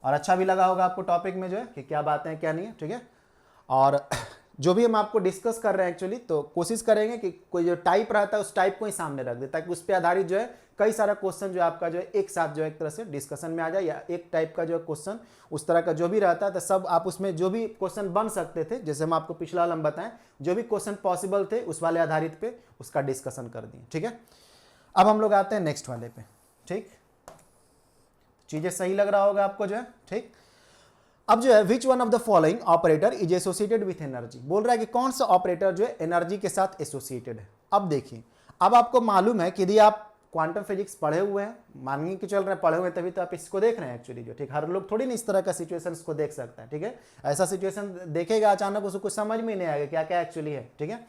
और अच्छा भी लगा होगा आपको टॉपिक में जो है कि क्या बातें हैं क्या नहीं है, ठीक है। और जो भी हम आपको डिस्कस कर रहे हैं एक्चुअली, तो कोशिश करेंगे कि कोई जो टाइप रहता है उस टाइप को ही सामने रख दे, ताकि उस पर आधारित जो है कई सारा क्वेश्चन जो आपका जो है एक साथ जो है एक तरह से डिस्कशन में आ जाए, या एक टाइप का जो है क्वेश्चन उस तरह का जो भी रहता है, तो सब आप उसमें जो भी क्वेश्चन बन सकते थे, जैसे हम आपको पिछला वाला हम बताएं, जो भी क्वेश्चन पॉसिबल थे उस वाले आधारित पे उसका डिस्कशन कर दिए, ठीक है। अब हम लोग आते हैं नेक्स्ट वाले पे, ठीक, चीजें सही लग रहा होगा आपको जो है, ठीक। अब जो है which one of the following operator is associated with energy, बोल रहा है कि कौन सा ऑपरेटर जो है एनर्जी के साथ एसोसिएटेड है। अब देखिए, अब आपको मालूम है कि यदि आप क्वांटम फिजिक्स पढ़े हुए हैं, मानिए कि चल रहे हैं, पढ़े हुए हैं, तभी तो आप इसको देख रहे हैं एक्चुअली जो, ठीक। हर लोग थोड़ी ना इस तरह का सिचुएशन को देख सकता है, ठीक है। ऐसा सिचुएशन देखेगा अचानक, उसको कुछ समझ में नहीं आएगा क्या क्या एक्चुअली है, ठीक है।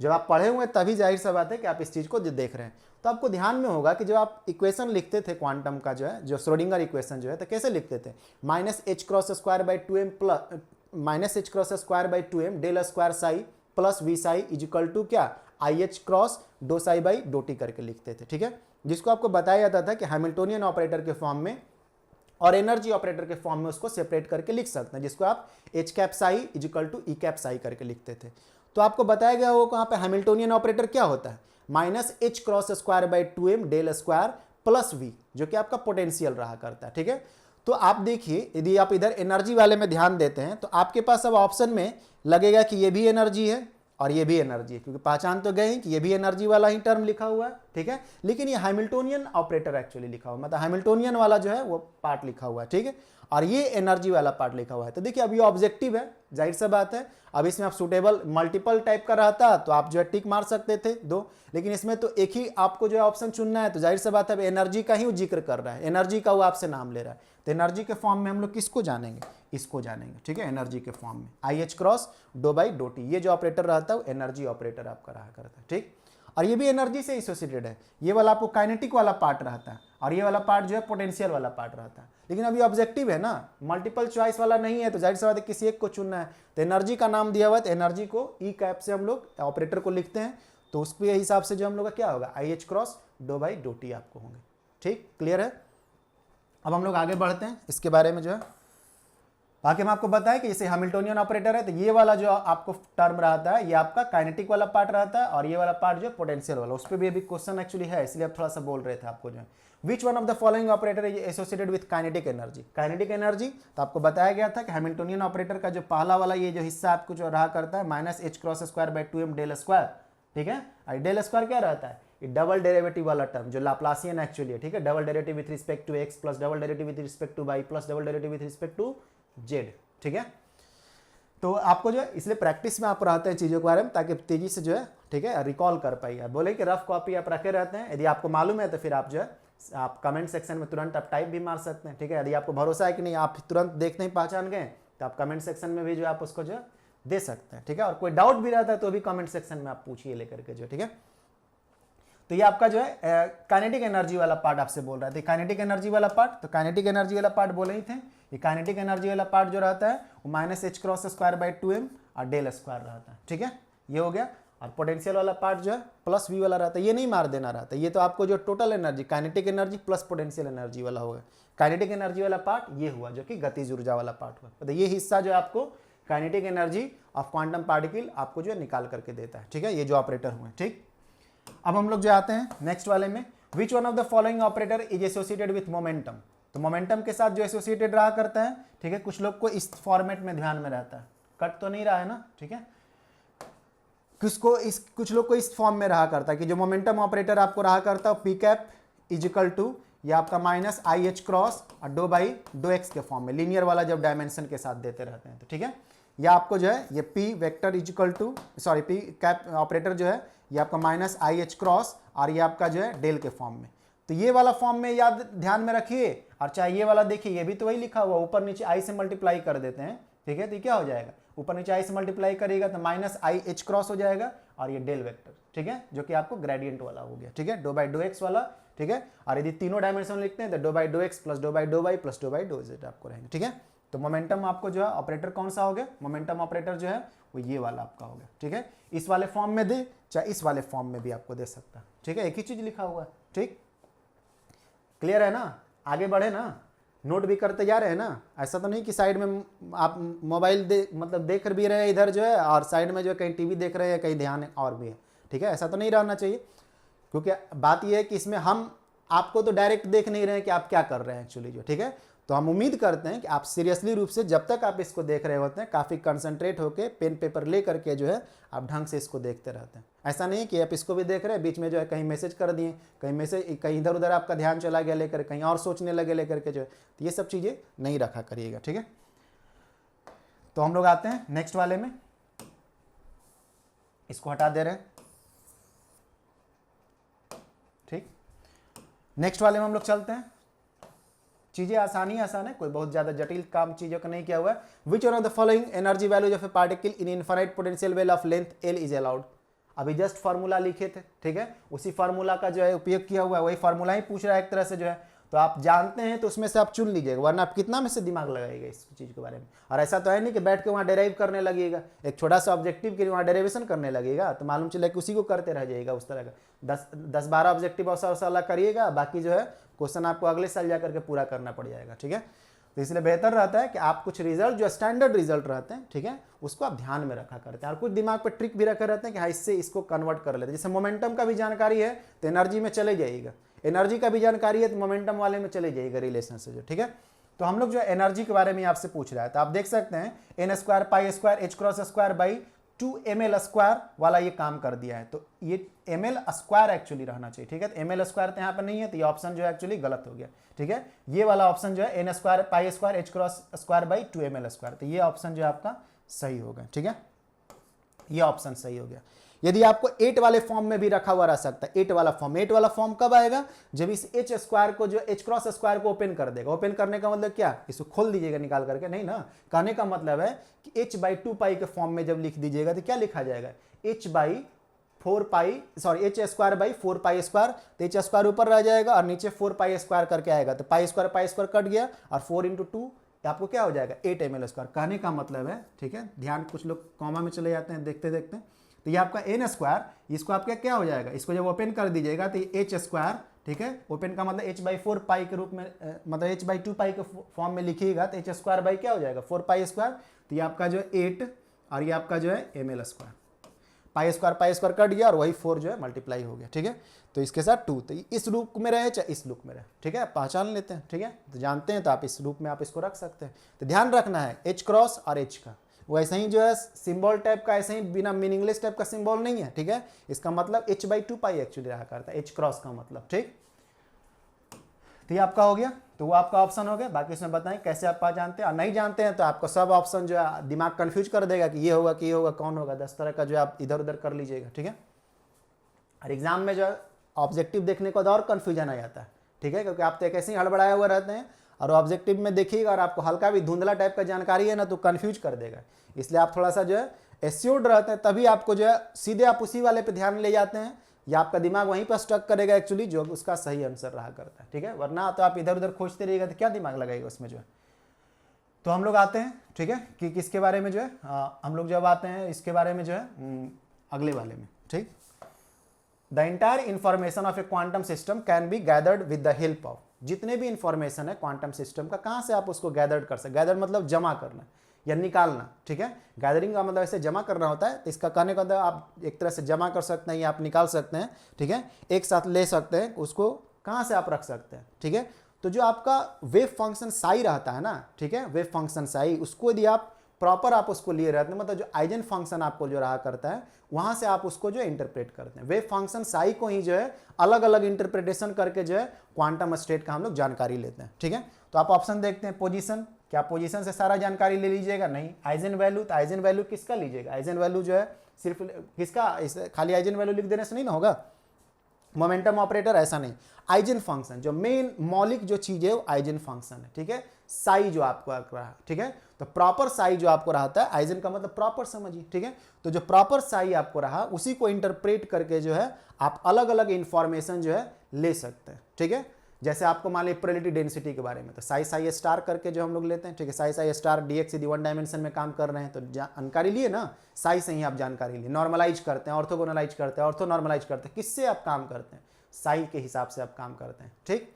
जब आप पढ़े हुए हैं तभी जाहिर सा बात है कि आप इस चीज़ को देख रहे हैं। तो आपको ध्यान में होगा कि जब आप इक्वेशन लिखते थे क्वांटम का जो है, जो श्रोडिंगर इक्वेशन जो है, तो कैसे लिखते थे, -h×2m del square psi plus V psi is equal to क्या, IH क्रॉस डो साई बाई डो टी करके लिखते थे, ठीक है। जिसको आपको बताया जाता था कि हैमिल्टोनियन ऑपरेटर के फॉर्म में और एनर्जी ऑपरेटर के फॉर्म में उसको सेपरेट करके लिख सकते हैं, जिसको आप H cap psi is equal to E cap psi करके लिखते थे। तो आपको बताया गया वो कहाँ पे, हैमिल्टोनियन ऑपरेटर क्या होता है, -h×2m del square plus v, जो कि आपका पोटेंशियल रहा करता है, ठीक है। तो आप देखिए, यदि आप इधर एनर्जी वाले में ध्यान देते हैं तो आपके पास अब ऑप्शन में लगेगा कि ये भी एनर्जी है और ये भी एनर्जी है, क्योंकि पहचान तो गए हैं कि ये भी एनर्जी वाला ही टर्म लिखा हुआ है, ठीक है। लेकिन ये हैमिल्टोनियन ऑपरेटर एक्चुअली लिखा हुआ, मतलब हैमिल्टोनियन वाला जो है वो पार्ट लिखा हुआ है, ठीक है, और ये एनर्जी वाला पार्ट लिखा हुआ है। तो देखिए अब ये ऑब्जेक्टिव है, जाहिर सा बात है। अब इसमें आप सुटेबल मल्टीपल टाइप का रहता तो आप जो है टिक मार सकते थे 2, लेकिन इसमें तो एक ही आपको जो है ऑप्शन चुनना है, तो जाहिर सा बात है एनर्जी का ही वो जिक्र कर रहा है, एनर्जी का वो आपसे नाम ले रहा है। तो एनर्जी के फॉर्म में हम लोग किसको जानेंगे, इसको जानेंगे, ठीक है, एनर्जी के फॉर्म में IH क्रॉस डो बाई डो टी, ये जो ऑपरेटर रहता है वो एनर्जी ऑपरेटर आपका रहा करता है, ठीक। और ये भी एनर्जी से एसोसिएटेड है, ये वाला आपको काइनेटिक वाला पार्ट रहता है और ये वाला पार्ट जो है पोटेंशियल वाला पार्ट रहता है। लेकिन अभी ऑब्जेक्टिव है ना, मल्टीपल चॉइस वाला नहीं है, तो जाहिर सी बात है किसी एक को चुनना है। तो एनर्जी का नाम दिया हुआ है, तो एनर्जी को ई कैप से हम लोग ऑपरेटर को लिखते हैं, तो उसके हिसाब से जो हम लोग का क्या होगा, IH क्रॉस डो बाई डो टी आपको होंगे, ठीक, क्लियर है। अब हम लोग आगे बढ़ते हैं इसके बारे में जो है, बाकी हम आपको बताएं कि जैसे हैमिल्टोनियन ऑपरेटर है, तो ये वाला जो आपको टर्म रहता है ये आपका काइनेटिक वाला पार्ट रहता है, और ये वाला पार्ट जो है पोटेंशियल वाला, उस पर भी अभी क्वेश्चन एक्चुअली है, इसलिए आप थोड़ा सा बोल रहे थे आपको जो है, which one of the following operator is associated with kinetic energy. Kinetic energy तो आपको बताया गया था कि हैमिल्टोनियन ऑपरेटर का जो पहला वाला ये जो हिस्सा आपको जो रहा करता है -h×2 डेल स्क्वायर, ठीक है। और डेल स्क्वायर क्या रहता है, ये डबल डेरिवेटिव वाला टर्म जो लाप्लासियन एक्चुअली है, ठीक है, double derivative with respect to x plus double derivative with respect to y plus double derivative with respect to z, ठीक है। तो आपको जो है इसलिए प्रैक्टिस में आप रहते हैं चीज़ों के बारे में, ताकि तेजी से जो है, ठीक है, रिकॉल कर पाइए। बोले कि रफ कॉपी आप रखे रहते हैं, यदि आपको मालूम है तो फिर आप जो है आप कमेंट सेक्शन में तुरंत आप टाइप भी मार सकते हैं, ठीक है। यदि आपको भरोसा है कि नहीं, आप तुरंत देखते ही पहचान गए, तो आप कमेंट सेक्शन में भी जो आप उसको जो दे सकते हैं, ठीक है। और कोई डाउट भी रहता है तो भी कमेंट सेक्शन में आप पूछिए लेकर के जो, ठीक है। तो ये आपका जो है काइनेटिक एनर्जी वाला पार्ट आपसे बोल रहा था, काइनेटिक एनर्जी वाला पार्ट, तो काइनेटिक एनर्जी वाला पार्ट बोले ही थे, ये काइनेटिक एनर्जी वाला पार्ट जो रहता है वो -h×2/2m और डेल स्क्वायर रहता है, ठीक है, ये हो गया। और पोटेंशियल वाला पार्ट जो है प्लस v वाला रहता है, ये नहीं मार देना रहता है, ये तो आपको जो total energy kinetic energy plus potential energy वाला होगा। काइनेटिक एनर्जी वाला पार्ट ये हुआ जो कि गतिज ऊर्जा वाला पार्ट हुआ, तो ये हिस्सा जो है आपको kinetic energy of quantum particle आपको जो निकाल करके देता है, ठीक है, ये जो ऑपरेटर हुए, ठीक। अब हम लोग जो आते हैं नेक्स्ट वाले में, which one of the following operator is associated with momentum. तो मोमेंटम के साथ जो एसोसिएटेड रहा करता है, ठीक है, कुछ लोग को इस फॉर्मेट में ध्यान में रहता है, कट तो नहीं रहा है ना, ठीक है। किसको इस कुछ लोग को इस फॉर्म में रहा करता है कि जो मोमेंटम ऑपरेटर आपको रहा करता है पी कैप इजिकल टू या आपका माइनस आई एच क्रॉस और डो बाई डो एक्स के फॉर्म में, लीनियर वाला जब डायमेंशन के साथ देते रहते हैं तो ठीक है। या आपको जो है ये P vector is equal to sorry P cap operator जो है ये आपका माइनस आई एच क्रॉस और ये आपका जो है डेल के फॉर्म में। तो ये वाला फॉर्म में याद ध्यान में रखिए, और चाहे ये वाला देखिए ये भी तो वही लिखा हुआ, ऊपर नीचे आई से मल्टीप्लाई कर देते हैं, ठीक है। तो क्या हो जाएगा, ऊपर नीचे आई से मल्टीप्लाई करेगा तो माइनस आई एच क्रॉस हो जाएगा और ये डेल वेक्टर, ठीक है, जो कि आपको ग्रेडियंट वाला हो गया, ठीक है, डो बाई डो एक्स वाला, ठीक है। और यदि तीनों डायमेंशन लिखते हैं तो डो बाई डो एक्स प्लस डो बाई डो वाई प्लस डो बाई डो जेड आपको रहेंगे, ठीक है। तो मोमेंटम आपको जो है ऑपरेटर कौन सा हो गया, मोमेंटम ऑपरेटर जो है वो ये वाला आपका हो गया, ठीक है। इस वाले फॉर्म में दे चाहे इस वाले फॉर्म में भी आपको दे सकता है, ठीक है, एक ही चीज लिखा हुआ है, ठीक, क्लियर है ना। आगे बढ़े ना, नोट भी करते जा रहे हैं ना, ऐसा तो नहीं कि साइड में आप मोबाइल मतलब देख भी रहे हैं इधर जो है और साइड में जो है कहीं टीवी देख रहे हैं, कहीं ध्यान और भी है, ठीक है, ऐसा तो नहीं रहना चाहिए। क्योंकि बात यह है कि इसमें हम आपको तो डायरेक्ट देख नहीं रहे हैं कि आप क्या कर रहे हैं एक्चुअली जो, ठीक है। तो हम उम्मीद करते हैं कि आप सीरियसली रूप से जब तक आप इसको देख रहे होते हैं काफ़ी कंसंट्रेट होकर पेन पेपर ले करके जो है आप ढंग से इसको देखते रहते हैं। ऐसा नहीं कि आप इसको भी देख रहे हैं बीच में जो है कहीं मैसेज कर दिए, कहीं इधर उधर आपका ध्यान चला गया लेकर, कहीं और सोचने लगे लेकर के जो है, तो ये सब चीज़ें नहीं रखा करिएगा, ठीक है। तो हम लोग आते हैं नेक्स्ट वाले में, इसको हटा दे रहे हैं, ठीक। नेक्स्ट वाले में हम लोग चलते हैं, चीजें आसान है, कोई बहुत ज्यादा जटिल काम चीजों का नहीं किया हुआ है। Which one of the following energy values of a particle in infinite potential well of length L is allowed. अभी जस्ट फार्मूला लिखे थे, ठीक है, उसी फार्मूला का जो है उपयोग किया हुआ है, वही फार्मूला ही पूछ रहा है एक तरह से जो है। तो आप जानते हैं तो उसमें से आप चुन लीजिएगा, वरना आप कितना में से दिमाग लगाइएगा इस चीज के बारे में। और ऐसा तो है नहीं कि बैठ के वहाँ डेराइव करने लगेगा, एक छोटा सा ऑब्जेक्टिव के लिए वहाँ डेरिवेशन करने लगेगा तो मालूम चले कि उसी को करते रह जाइएगा उस तरह का 10-12 ऑब्जेक्टिव वाला करिएगा, बाकी जो है क्वेश्चन आपको अगले साल जाकर के पूरा करना पड़ जाएगा, ठीक है। तो इसलिए बेहतर रहता है कि आप कुछ रिजल्ट जो स्टैंडर्ड रिजल्ट रहते हैं, ठीक है, उसको आप ध्यान में रखा करते हैं और कुछ दिमाग पर ट्रिक भी रखे रहते हैं कि हाँ इससे इसको कन्वर्ट कर लेते हैं। जैसे मोमेंटम का भी जानकारी है तो एनर्जी में चले जाइएगा, एनर्जी का भी जानकारी है तो मोमेंटम वाले में चले जाइएगा रिलेशन से जो, ठीक है। तो हम लोग जो एनर्जी के बारे में आपसे पूछ रहा है, तो आप देख सकते हैं N square pi square H cross square by 2ml square वाला ये काम कर दिया है। तो ये ml स्क्वायर एक्चुअली रहना चाहिए, ठीक है। तो ml स्क्वायर तो यहाँ पर नहीं है, तो ये ऑप्शन जो है एक्चुअली गलत हो गया, ठीक है। ये वाला ऑप्शन जो है N square pi square H cross square by 2ml square, तो ये ऑप्शन जो है आपका सही होगा, ठीक है, ये ऑप्शन सही हो गया। यदि आपको 8 वाले फॉर्म में भी रखा हुआ रह सकता है, 8 वाला फॉर्म कब आएगा, जब इस एच स्क्वायर को जो एच क्रॉस स्क्वायर को ओपन कर देगा। ओपन करने का मतलब क्या, इसको खोल दीजिएगा निकाल करके, नहीं ना, कहने का मतलब है कि h बाई 2 पाई के फॉर्म में जब लिख दीजिएगा तो क्या लिखा जाएगा, h by 4 pi sorry H square by 4 pi square, तो एच स्क्वायर ऊपर रह जाएगा और नीचे 4 पाई स्क्वायर करके आएगा, तो पाई स्क्वायर कट गया और 4 इंटू 2 आपको क्या हो जाएगा 8 ml स्क्वायर। कहने का मतलब है, ठीक है, ध्यान, कुछ लोग कॉमा में चले जाते हैं देखते देखते, तो ये आपका एन स्क्वायर, इसको आपका क्या हो जाएगा, इसको जब ओपन कर दीजिएगा तो ये एच स्क्वायर, ठीक है, ओपन का मतलब h बाई 4 पाई के रूप में, मतलब h बाई 2 पाई के फॉर्म में लिखिएगा तो एच स्क्वायर बाई क्या हो जाएगा 4 पाई स्क्वायर, तो ये आपका जो है 8 और ये आपका जो है ml square, pi square cut गया और वही 4 जो है मल्टीप्लाई हो गया, ठीक है। तो इसके साथ 2, तो इस रूप में रहे चाहे इस रूप में रहे, ठीक है, पहचान लेते हैं, ठीक है, तो जानते हैं तो आप इस रूप में आप इसको रख सकते हैं। तो ध्यान रखना है एच क्रॉस और एच का वैसे ही जो है सिंबल टाइप का, ऐसे ही बिना मीनिंगलेस टाइप का सिंबल नहीं है, ठीक है, इसका मतलब h बाई 2 पाई एक्चुअली रहा करता है, एच क्रॉस का मतलब, ठीक। तो ये आपका हो गया, तो वो आपका ऑप्शन हो गया। बाकी इसमें बताएं कैसे आप जानते हैं, और नहीं जानते हैं तो आपको सब ऑप्शन जो है दिमाग कंफ्यूज कर देगा कि ये होगा कि ये होगा, कौन होगा, 10 तरह का जो है आप इधर उधर कर लीजिएगा, ठीक है। और एग्जाम में जो है ऑब्जेक्टिव देखने को और कन्फ्यूजन आ जाता है, ठीक है, क्योंकि आप तो एक ऐसे ही हड़बड़ाए हुए रहते हैं और ऑब्जेक्टिव में देखिएगा और आपको हल्का भी धुंधला टाइप का जानकारी है ना तो कंफ्यूज कर देगा। इसलिए आप थोड़ा सा जो है एश्योर्ड रहते हैं, तभी आपको जो है सीधे आप उसी वाले पे ध्यान ले जाते हैं या आपका दिमाग वहीं पर स्टक करेगा एक्चुअली जो उसका सही आंसर रहा करता है, ठीक है। वरना तो आप इधर उधर खोजते रहिएगा तो क्या दिमाग लगाएगा उसमें जो है। तो हम लोग आते हैं, ठीक है, कि किसके बारे में जो है हम लोग जब आते हैं इसके बारे में जो है अगले वाले में, ठीक। The entire information of A quantum system can be gathered with the help of, जितने भी इंफॉर्मेशन है क्वांटम सिस्टम का, कहाँ से आप उसको गैदर कर सकते, गैदर मतलब जमा करना या निकालना, ठीक है। गैदरिंग का मतलब ऐसे जमा करना होता है, तो इसका कहने का मतलब आप एक तरह से जमा कर सकते हैं या आप निकाल सकते हैं, ठीक है, एक साथ ले सकते हैं, उसको कहाँ से आप रख सकते हैं, ठीक है। तो जो आपका वेव फंक्शन साई रहता है ना, ठीक है, वेव फंक्शन साई, उसको यदि आप प्रॉपर आप उसको लिए रहते हैं, मतलब जो आइजन फंक्शन आपको जो रहा करता है वहां से आप उसको जो इंटरप्रेट करते हैं। वेव फंक्शन साई को ही जो है अलग अलग इंटरप्रिटेशन करके जो है क्वांटम स्टेट का हम लोग जानकारी लेते हैं। ठीक है, तो आप ऑप्शन देखते हैं पोजीशन, क्या पोजीशन से सारा जानकारी ले लीजिएगा? नहीं। आइजन वैल्यू, तो आइजन वैल्यू किसका लीजिएगा? आइजन वैल्यू जो है सिर्फ किसका, खाली आइजन वैल्यू लिख देने से नहीं ना होगा। मोमेंटम ऑपरेटर ऐसा नहीं, आइजन फंक्शन जो मेन मौलिक जो चीज है वो आइजन फंक्शन है। ठीक है, साई जो आपको रहा, ठीक है, तो प्रॉपर साई जो आपको रहता है, आइजन का मतलब प्रॉपर समझिए। ठीक है, तो जो प्रॉपर साई आपको रहा उसी को इंटरप्रेट करके जो है आप अलग अलग इंफॉर्मेशन जो है ले सकते हैं। ठीक है, जैसे आपको मान लीजिए प्रोबेबिलिटी डेंसिटी के बारे में, तो साई साई स्टार करके जो हम लोग लेते हैं। ठीक है, साई साई स्टार डीएक्स यदि वन डायमेंशन में काम कर रहे हैं तो जानकारी लिए ना, साई से ही आप जानकारी लिए। नॉर्मलाइज करते हैं, ऑर्थोगोनलाइज करते हैं, ऑर्थो नॉर्मलाइज करते हैं, किससे आप काम करते हैं? साई के हिसाब से आप काम करते हैं। ठीक,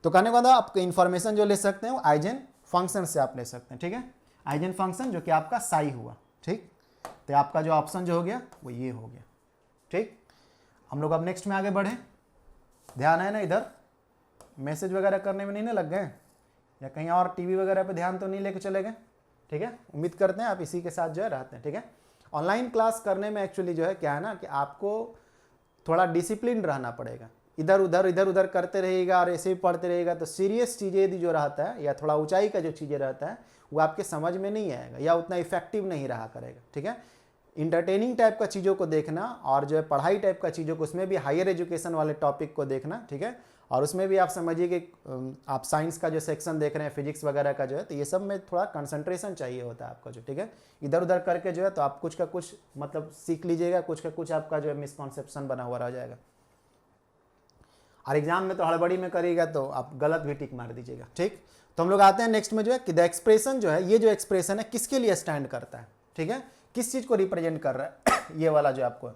तो कहने के बाद आप इंफॉर्मेशन जो ले सकते हैं वो आइजन फंक्शन से आप ले सकते हैं। ठीक है, आइजन फंक्शन जो कि आपका साई हुआ। ठीक, तो आपका जो ऑप्शन जो हो गया वो ये हो गया। ठीक, हम लोग अब नेक्स्ट में आगे बढ़े। ध्यान है ना, इधर मैसेज वगैरह करने में नहीं ना लग गए, या कहीं और टीवी वगैरह पे ध्यान तो नहीं लेके चले गए? ठीक है, उम्मीद करते हैं आप इसी के साथ जो है रहते हैं। ठीक है, ऑनलाइन क्लास करने में एक्चुअली जो है क्या है ना कि आपको थोड़ा डिसिप्लिन रहना पड़ेगा। इधर उधर करते रहिएगा और ऐसे ही पढ़ते रहिएगा तो सीरियस चीज़ें यदि जो रहता है या थोड़ा ऊंचाई का जो चीज़ें रहता है वो आपके समझ में नहीं आएगा या उतना इफेक्टिव नहीं रहा करेगा। ठीक है, इंटरटेनिंग टाइप का चीज़ों को देखना और जो है पढ़ाई टाइप का चीज़ों को, उसमें भी हायर एजुकेशन वाले टॉपिक को देखना। ठीक है, और उसमें भी आप समझिए कि आप साइंस का जो सेक्शन देख रहे हैं, फिजिक्स वगैरह का जो है, तो ये सब में थोड़ा कंसंट्रेशन चाहिए होता है आपका जो। ठीक है, इधर उधर करके जो है तो आप कुछ का कुछ मतलब सीख लीजिएगा, कुछ का कुछ आपका जो है मिसकॉन्सेप्शन बना हुआ रह जाएगा, और एग्जाम में तो हड़बड़ी में करिएगा तो आप गलत भी टिक मार दीजिएगा। ठीक, तो हम लोग आते हैं नेक्स्ट में जो है कि द एक्सप्रेशन जो है, ये जो एक्सप्रेशन है किसके लिए स्टैंड करता है? ठीक है, किस चीज़ को रिप्रेजेंट कर रहा है ये वाला जो आपको,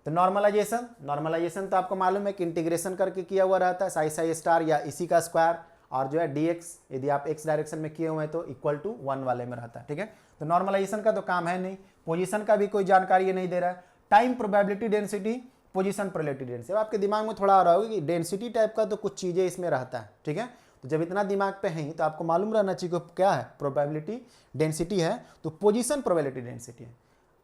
तो नॉर्मलाइजेशन तो आपको मालूम है कि इंटीग्रेशन करके किया हुआ रहता है, साई साई स्टार या इसी का स्क्वायर, और जो है डीएक्स यदि आप एक्स डायरेक्शन में किए हुए हैं तो इक्वल टू 1 वाले में रहता है। ठीक है, तो नॉर्मलाइजेशन का तो काम है नहीं, पोजीशन का भी कोई जानकारी ये नहीं दे रहा है। Time probability density, position probability density, आपके दिमाग में थोड़ा आ रहा होगा कि डेंसिटी टाइप का तो कुछ चीज़ें इसमें रहता है। ठीक है, तो जब इतना दिमाग पे है तो आपको मालूम रहना चाहिए क्या है, प्रोबेबिलिटी डेंसिटी है, तो पोजीशन प्रोबेबिलिटी डेंसिटी है।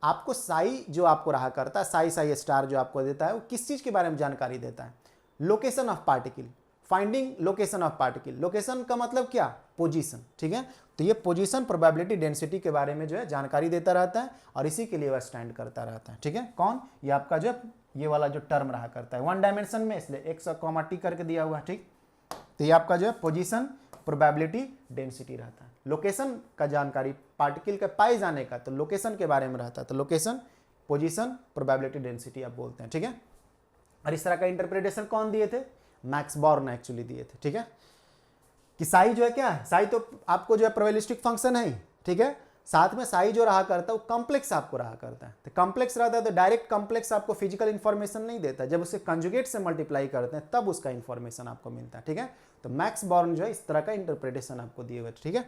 आपको साई जो आपको रहा करता है, साई साई स्टार जो आपको देता है वो किस चीज़ के बारे में जानकारी देता है? Location of particle, finding location of particle. Location का मतलब क्या? पोजीशन। ठीक है, तो ये पोजीशन प्रोबेबिलिटी डेंसिटी के बारे में जो है जानकारी देता रहता है और इसी के लिए वह स्टैंड करता रहता है। ठीक है, कौन? ये आपका जो ये वाला जो टर्म रहा करता है वन डायमेंशन में, इसलिए एक्स कॉमा टी करके दिया हुआ है। ठीक, तो ये आपका जो है पोजीशन प्रोबेबिलिटी डेंसिटी रहता है। लोकेशन का जानकारी पार्टिकल के पाए जाने का तो लोकेशन के बारे में रहता है, तो लोकेशन पोजीशन प्रोबेबिलिटी डेंसिटी आप बोलते हैं। ठीक है, और इस तरह का इंटरप्रिटेशन कौन दिए थे? मैक्स बॉर्न एक्चुअली दिए थे। ठीक है, कि साई जो है क्या है, साई तो आपको जो है प्रोबेबिलिस्टिक फंक्शन है ही। ठीक है, साथ में साई जो रहा करता है वो कॉम्प्लेक्स आपको रहा करता है, तो कॉम्प्लेक्स रहता है तो डायरेक्ट कॉम्प्लेक्स आपको फिजिकल इंफॉर्मेशन नहीं देता, जब उसे कंजुगेट से मल्टीप्लाई करते हैं तब उसका इंफॉर्मेशन आपको मिलता है। ठीक है, तो मैक्स बॉर्न जो है इस तरह का इंटरप्रिटेशन आपको दिए हुए। ठीक है,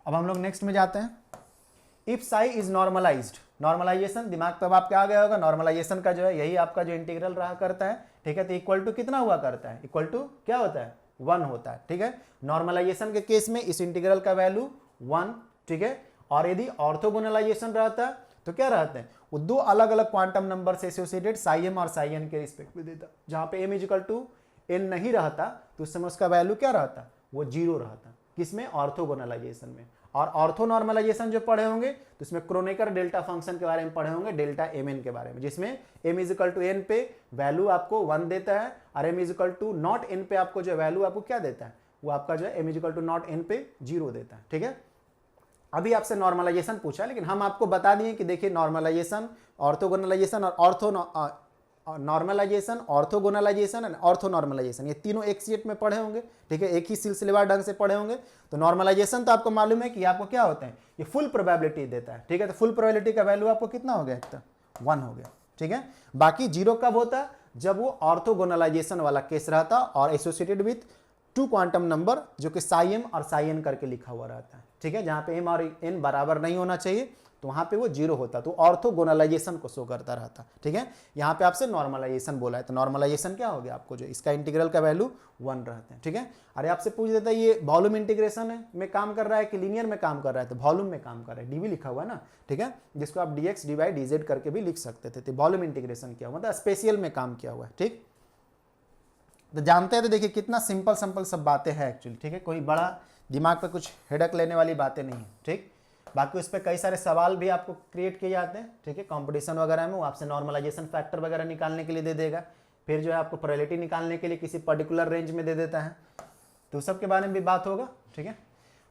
अब हम लोग नेक्स्ट में जाते हैं। If psi is normalised, normalisation दिमाग पे आप क्या आ गया होगा, नॉर्मलाइजेशन का जो है यही आपका जो इंटीग्रल रहा करता है। ठीक है, तो इक्वल टू कितना हुआ करता है? इक्वल टू क्या होता है? 1 होता है। ठीक है, नॉर्मलाइजेशन के केस में इस इंटीग्रल का वैल्यू 1। ठीक है, और यदि ऑर्थोगोनलाइजेशन रहता है तो क्या रहते हैं? वो दो अलग अलग क्वांटम नंबर से एसोसिएटेड साई एम और साई एन के रिस्पेक्ट में देता, जहां पे m इक्वल टू n नहीं रहता तो उस समय उसका वैल्यू क्या रहता? वो 0 रहता। किसमें? ऑर्थोगोनलाइजेशन में। और ऑर्थो नॉर्मलाइजेशन जो पढ़े होंगे तो इसमें क्रोनेकर डेल्टा फंक्शन के बारे में पढ़े होंगे, डेल्टा mn के बारे में, जिसमें m इक्वल टू n पे वैल्यू आपको 1 देता है और m equal to not n पे आपको जो वैल्यू आपको क्या देता है? वो आपका जो है m equal to not n पे 0 देता है। ठीक है, अभी आपसे नॉर्मलाइजेशन पूछा, लेकिन हम आपको बता दिए कि देखिए नॉर्मलाइजेशन, ऑर्थोगोनलाइजेशन और नॉर्मलाइजेशन, ऑर्थोगोनलाइजेशन एंड ऑर्थो नॉर्मलाइजेशन, ये तीनों एक सेट में पढ़े होंगे। ठीक है, एक ही सिलसिलेवार ढंग से पढ़े होंगे। तो नॉर्मलाइजेशन तो आपको मालूम है कि आपको क्या होता है, ये फुल प्रोबेबिलिटी देता है। ठीक है, तो फुल प्रोबेबिलिटी का वैल्यू आपको कितना हो गया? 1 हो गया। ठीक है, बाकी 0 कब होता है? जब वो ऑर्थोगोनलाइजेशन वाला केस रहता और एसोसिएटेड विथ 2 क्वांटम नंबर जो कि साई एम और साई एन करके लिखा हुआ रहता है। ठीक है, जहां पे m और n बराबर नहीं होना चाहिए तो वहाँ पे वो 0 होता, तो ऑर्थोगोनलाइजेशन को शो करता रहता। ठीक है, यहाँ पे आपसे नॉर्मलाइजेशन बोला है, तो नॉर्मलाइजेशन क्या हो गया आपको, जो इसका इंटीग्रल का वैल्यू 1 रहते हैं। ठीक है, अरे आपसे पूछ देता है ये वॉल्यूम इंटीग्रेशन है में काम कर रहा है कि लीनियर में काम कर रहा है, तो वॉल्यूम में काम कर रहा है, डीवी लिखा हुआ है ना। ठीक है, जिसको आप dx dy dz करके भी लिख सकते थे, तो वॉल्यूम इंटीग्रेशन किया हुआ, मतलब स्पेशियल में काम किया हुआ है। ठीक, तो जानते हैं, तो देखिए कितना सिंपल सिंपल सब बातें हैं एक्चुअली। ठीक है, कोई बड़ा दिमाग पे कुछ हेडक लेने वाली बातें नहीं है। ठीक, बाकी उस पर कई सारे सवाल भी आपको क्रिएट किए जाते हैं। ठीक है, कंपटीशन वगैरह में वो आपसे नॉर्मलाइजेशन फैक्टर वगैरह निकालने के लिए दे देगा, फिर जो है आपको प्रोबेबिलिटी निकालने के लिए किसी पर्टिकुलर रेंज में दे देता है, तो सब के बारे में भी बात होगा। ठीक है,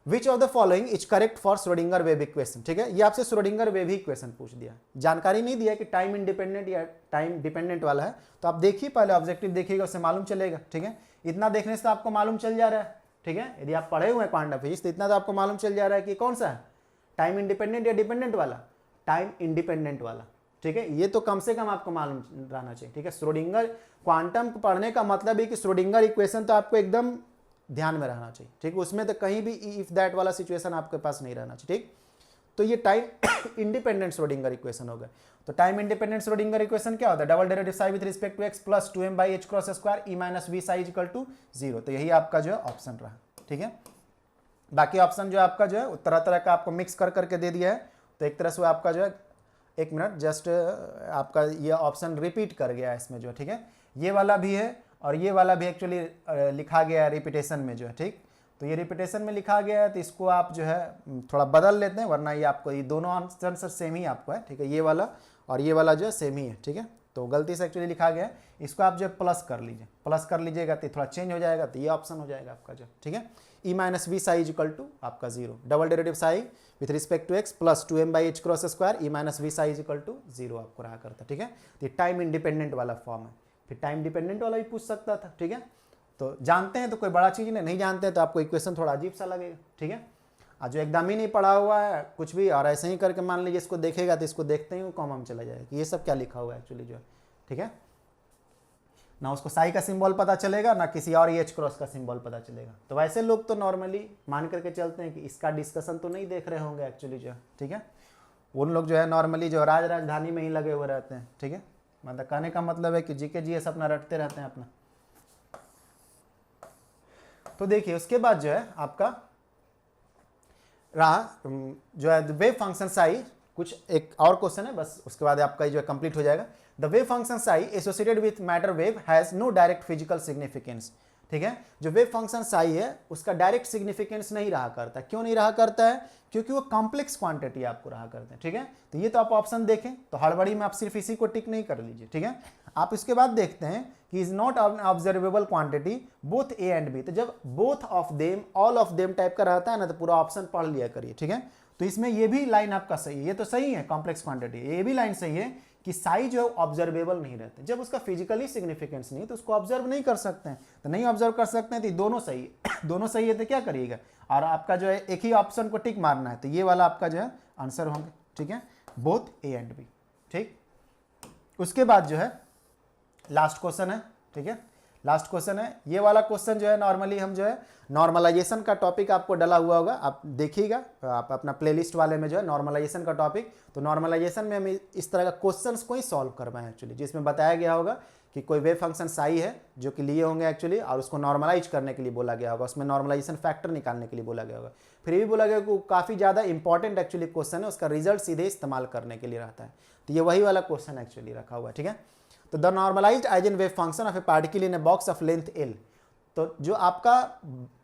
which of the following is correct for Schrodinger wave equation. ठीक है, ये आपसे श्रोडिंगर वेव ही इक्वेशन पूछ दिया, जानकारी नहीं दिया कि टाइम इंडिपेंडेंट या टाइम डिपेंडेंट वाला है, तो आप देखिए पहले ऑब्जेक्टिव देखिएगा, उससे मालूम चलेगा। ठीक है, इतना देखने से तो आपको मालूम चल जा रहा है। ठीक है, यदि आप पढ़े हुए हैं क्वांटम फिजिक्स तो इतना तो आपको मालूम चल जा रहा है कि कौन सा है, टाइम इंडिपेंडेंट या डिपेंडेंट वाला, टाइम इंडिपेंडेंट वाला। ठीक है, ये तो कम से कम आपको मालूम रहना चाहिए। ठीक है, श्रोडिंगर क्वांटम पढ़ने का मतलब है कि श्रोडिंगर इक्वेशन तो आपको एकदम ध्यान में रहना चाहिए। ठीक है, उसमें तो कहीं भी इफ दैट वाला सिचुएशन आपके पास नहीं रहना चाहिए। ठीक, तो ये टाइम इंडिपेंडेंट श्रोडिंगर इक्वेशन होगा। तो टाइम इंडिपेंडेंट श्रोडिंगर इक्वेशन क्या होता है, double derivative psi with respect to x plus 2m by H cross square E minus V psi equal to 0। तो यही आपका जो है ऑप्शन रहा। ठीक है, बाकी ऑप्शन जो आपका जो है तरह तरह का आपको मिक्स कर करके दे दिया है, तो एक तरह से आपका जो है, एक मिनट जस्ट आपका ये ऑप्शन रिपीट कर गया है इसमें जो है। ठीक है, ये वाला भी है और ये वाला भी एक्चुअली लिखा गया है रिपीटेशन में जो है। ठीक, तो ये रिपीटेशन में लिखा गया है, तो इसको आप जो है थोड़ा बदल लेते हैं, वरना ये आपको ये दोनों आंसर सेम ही आपको है। ठीक है, ये वाला और ये वाला जो है सेम ही है। ठीक है, तो गलती से एक्चुअली लिखा गया है, इसको आप जो है प्लस कर लीजिए, प्लस कर लीजिएगा तो थोड़ा चेंज हो जाएगा, तो ये ऑप्शन हो जाएगा आपका जो। ठीक है, E minus V psi equal to आपका 0, double derivative psi with respect to x plus 2m by H cross square E minus V psi equal to 0 आपको रहा करता। ठीक है, तो ये टाइम इंडिपेंडेंट वाला फॉर्म है, फिर टाइम डिपेंडेंट वाला भी पूछ सकता था। ठीक है, तो जानते हैं तो कोई बड़ा चीज़ नहीं जानते हैं तो आपको इक्वेशन थोड़ा अजीब सा लगेगा। ठीक है, आज जो एकदम ही नहीं पढ़ा हुआ है कुछ भी और ऐसे ही करके मान लीजिए इसको देखेगा तो इसको देखते ही कॉमन में चला जाएगा कि ये सब क्या लिखा हुआ है एक्चुअली जो है। ठीक है, ना उसको साई का सिंबल पता चलेगा, ना किसी और एच क्रॉस का सिंबल पता चलेगा। तो वैसे लोग तो नॉर्मली मान करके चलते हैं कि इसका डिस्कशन तो नहीं देख रहे होंगे एक्चुअली जो। ठीक है, उन लोग जो है नॉर्मली जो राजधानी में ही लगे हुए रहते हैं। ठीक है, मतलब कहने का मतलब है कि जीके जीएस अपना रटते रहते हैं अपना। तो देखिए उसके बाद जो है आपका रहा जो है वेव फंक्शन साई, कुछ एक और क्वेश्चन है बस, उसके बाद आपका जो है कंप्लीट हो जाएगा। The wave function psi associated with matter wave has no direct physical significance. ठीक है, जो वेव फंक्शन साई है उसका डायरेक्ट सिग्निफिकेंस नहीं रहा करता। क्यों नहीं रहा करता है, क्योंकि वो कॉम्प्लेक्स क्वांटिटी आपको रहा करते हैं। ठीक है, तो ये तो आप ऑप्शन देखें तो हड़बड़ी में आप सिर्फ इसी को टिक नहीं कर लीजिए। ठीक है, आप इसके बाद देखते हैं कि is not observable quantity both A and B. तो जब both of them, all of them type का रहता है ना, तो पूरा ऑप्शन पढ़ लिया करिए। ठीक है, तो इसमें ये भी लाइन आपका सही है, ये तो सही है कॉम्प्लेक्स क्वांटिटी, ये भी लाइन सही है कि साई जो है ऑब्जर्वेबल नहीं रहते। जब उसका फिजिकली सिग्निफिकेंस नहीं तो उसको ऑब्जर्व नहीं कर सकते हैं, तो नहीं ऑब्जर्व कर सकते हैं तो दोनों सही है। दोनों सही है तो क्या करिएगा, और आपका जो है एक ही ऑप्शन को टिक मारना है, तो ये वाला आपका जो है आंसर होंगे। ठीक है, बोथ ए एंड बी। ठीक, उसके बाद जो है लास्ट क्वेश्चन है। ठीक है, लास्ट क्वेश्चन है, ये वाला क्वेश्चन जो है नॉर्मली हम जो है नॉर्मलाइजेशन का टॉपिक आपको डला हुआ होगा, आप देखिएगा आप अपना प्लेलिस्ट वाले में जो है नॉर्मलाइजेशन का टॉपिक। तो नॉर्मलाइजेशन में हम इस तरह का क्वेश्चंस को ही सॉल्व करवाएं एक्चुअली, जिसमें बताया गया होगा कि कोई वेव फंक्शन साई है जो कि लिए होंगे एक्चुअली, और उसको नॉर्मलाइज करने के लिए बोला गया होगा, उसमें नॉर्मलाइजेशन फैक्टर निकालने के लिए बोला गया होगा। फिर ये भी बोला गया कि काफ़ी ज़्यादा इंपॉर्टेंट एक्चुअली क्वेश्चन है, उसका रिजल्ट सीधे इस्तेमाल करने के लिए रहता है। तो ये वही वाला क्वेश्चन एक्चुअली रखा हुआ है। ठीक है, तो the normalised eigen wave function of a particle in a box of length L. तो जो आपका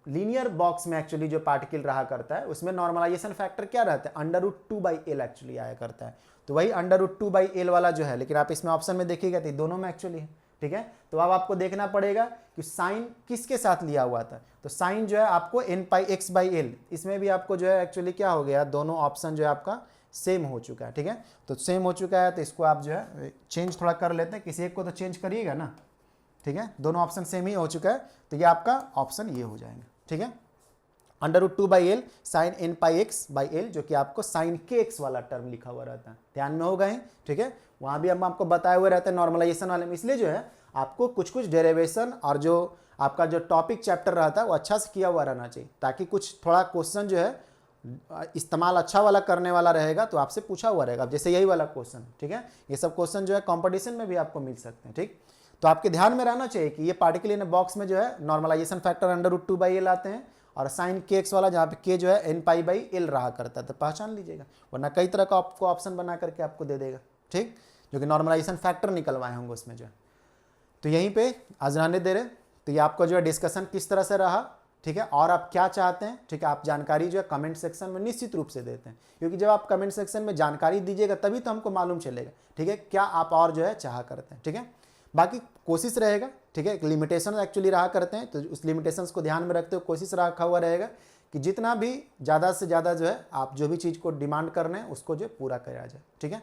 लीनियर बॉक्स में एक्चुअली जो पार्टिकल रहा करता है उसमें नॉर्मलाइजेशन फैक्टर क्या रहता है, √2/L एक्चुअली आया करता है। तो वही √2/L वाला जो है, लेकिन आप इसमें ऑप्शन में देखिएगा तो दोनों में एक्चुअली है। ठीक है, तो अब आपको देखना पड़ेगा कि साइन किसके साथ लिया हुआ था। तो साइन जो है आपको nπx/L, इसमें भी आपको जो है एक्चुअली क्या हो गया, दोनों ऑप्शन जो है आपका सेम हो चुका है। ठीक है, तो सेम हो चुका है तो इसको आप जो है चेंज थोड़ा कर लेते हैं, किसी एक को तो चेंज करिएगा ना। ठीक है, दोनों ऑप्शन सेम ही हो चुका है, तो ये आपका ऑप्शन ये हो जाएगा। ठीक है, √2/L साइन nπx/L, जो कि आपको साइन kx वाला टर्म लिखा हुआ रहता है, ध्यान में होगा ही। ठीक है, वहाँ भी हम आपको बताए हुए रहते हैं नॉर्मलाइजेशन वाले में, इसलिए जो है आपको कुछ कुछ डेरिवेशन और जो आपका जो टॉपिक चैप्टर रहता है वो अच्छा से किया हुआ रहना चाहिए, ताकि कुछ थोड़ा क्वेश्चन जो है इस्तेमाल अच्छा वाला करने वाला रहेगा तो आपसे पूछा हुआ रहेगा। अब जैसे यही वाला क्वेश्चन, ठीक है, ये सब क्वेश्चन जो है कंपटीशन में भी आपको मिल सकते हैं, ठीक। तो आपके ध्यान में रहना चाहिए कि ये पार्टिकल इन बॉक्स में जो है नॉर्मलाइजेशन फैक्टर √2/L आते हैं, और साइन kx वाला जहाँ पे k जो है n π/L रहा करता है, तो पहचान लीजिएगा, वरना कई तरह का आपको ऑप्शन बना करके आपको दे देगा, ठीक, जो कि नॉर्मलाइजेशन फैक्टर निकलवाए होंगे उसमें जो है। तो यहीं पे आज रहने दे रहे। तो ये आपका जो है डिस्कशन किस तरह से रहा, ठीक है, और आप क्या चाहते हैं, ठीक है, आप जानकारी जो है कमेंट सेक्शन में निश्चित रूप से देते हैं, क्योंकि जब आप कमेंट सेक्शन में जानकारी दीजिएगा तभी तो हमको मालूम चलेगा, ठीक है, क्या आप और जो है चाह करते हैं, ठीक है। बाकी कोशिश रहेगा, ठीक है, एक लिमिटेशन एक्चुअली रहा करते हैं, तो उस लिमिटेशंस को ध्यान में रखते हुए कोशिश रखा हुआ रहेगा कि जितना भी ज़्यादा से ज़्यादा जो है आप जो भी चीज़ को डिमांड कर रहे हैं उसको जो पूरा कराया जाए, ठीक है।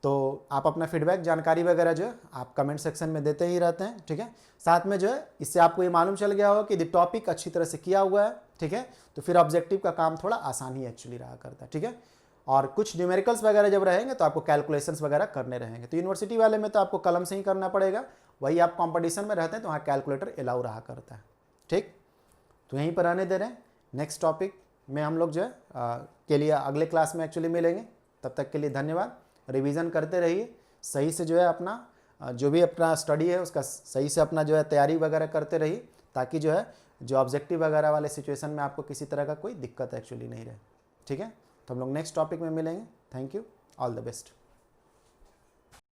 तो आप अपना फीडबैक, जानकारी वगैरह जो है आप कमेंट सेक्शन में देते ही रहते हैं, ठीक है। साथ में जो है इससे आपको ये मालूम चल गया होगा कि टॉपिक अच्छी तरह से किया हुआ है, ठीक है, तो फिर ऑब्जेक्टिव का काम थोड़ा आसान ही एक्चुअली रहा करता है, ठीक है। और कुछ न्यूमेरिकल्स वगैरह जब रहेंगे तो आपको कैलकुलेशंस वगैरह करने रहेंगे। तो यूनिवर्सिटी वाले में तो आपको कलम से ही करना पड़ेगा, वही आप कंपटीशन में रहते हैं तो वहाँ कैलकुलेटर अलाउ रहा करता है, ठीक। तो यहीं पर रहने दे रहे हैं, नेक्स्ट टॉपिक में हम लोग जो है के लिए अगले क्लास में एक्चुअली मिलेंगे। तब तक के लिए धन्यवाद। रिवीजन करते रहिए, सही से जो है अपना जो भी अपना स्टडी है उसका सही से अपना जो है तैयारी वगैरह करते रहिए, ताकि जो है जो ऑब्जेक्टिव वगैरह वाले सिचुएशन में आपको किसी तरह का कोई दिक्कत एक्चुअली नहीं रहे, ठीक है। तो हम लोग नेक्स्ट टॉपिक में मिलेंगे। Thank you, all the best.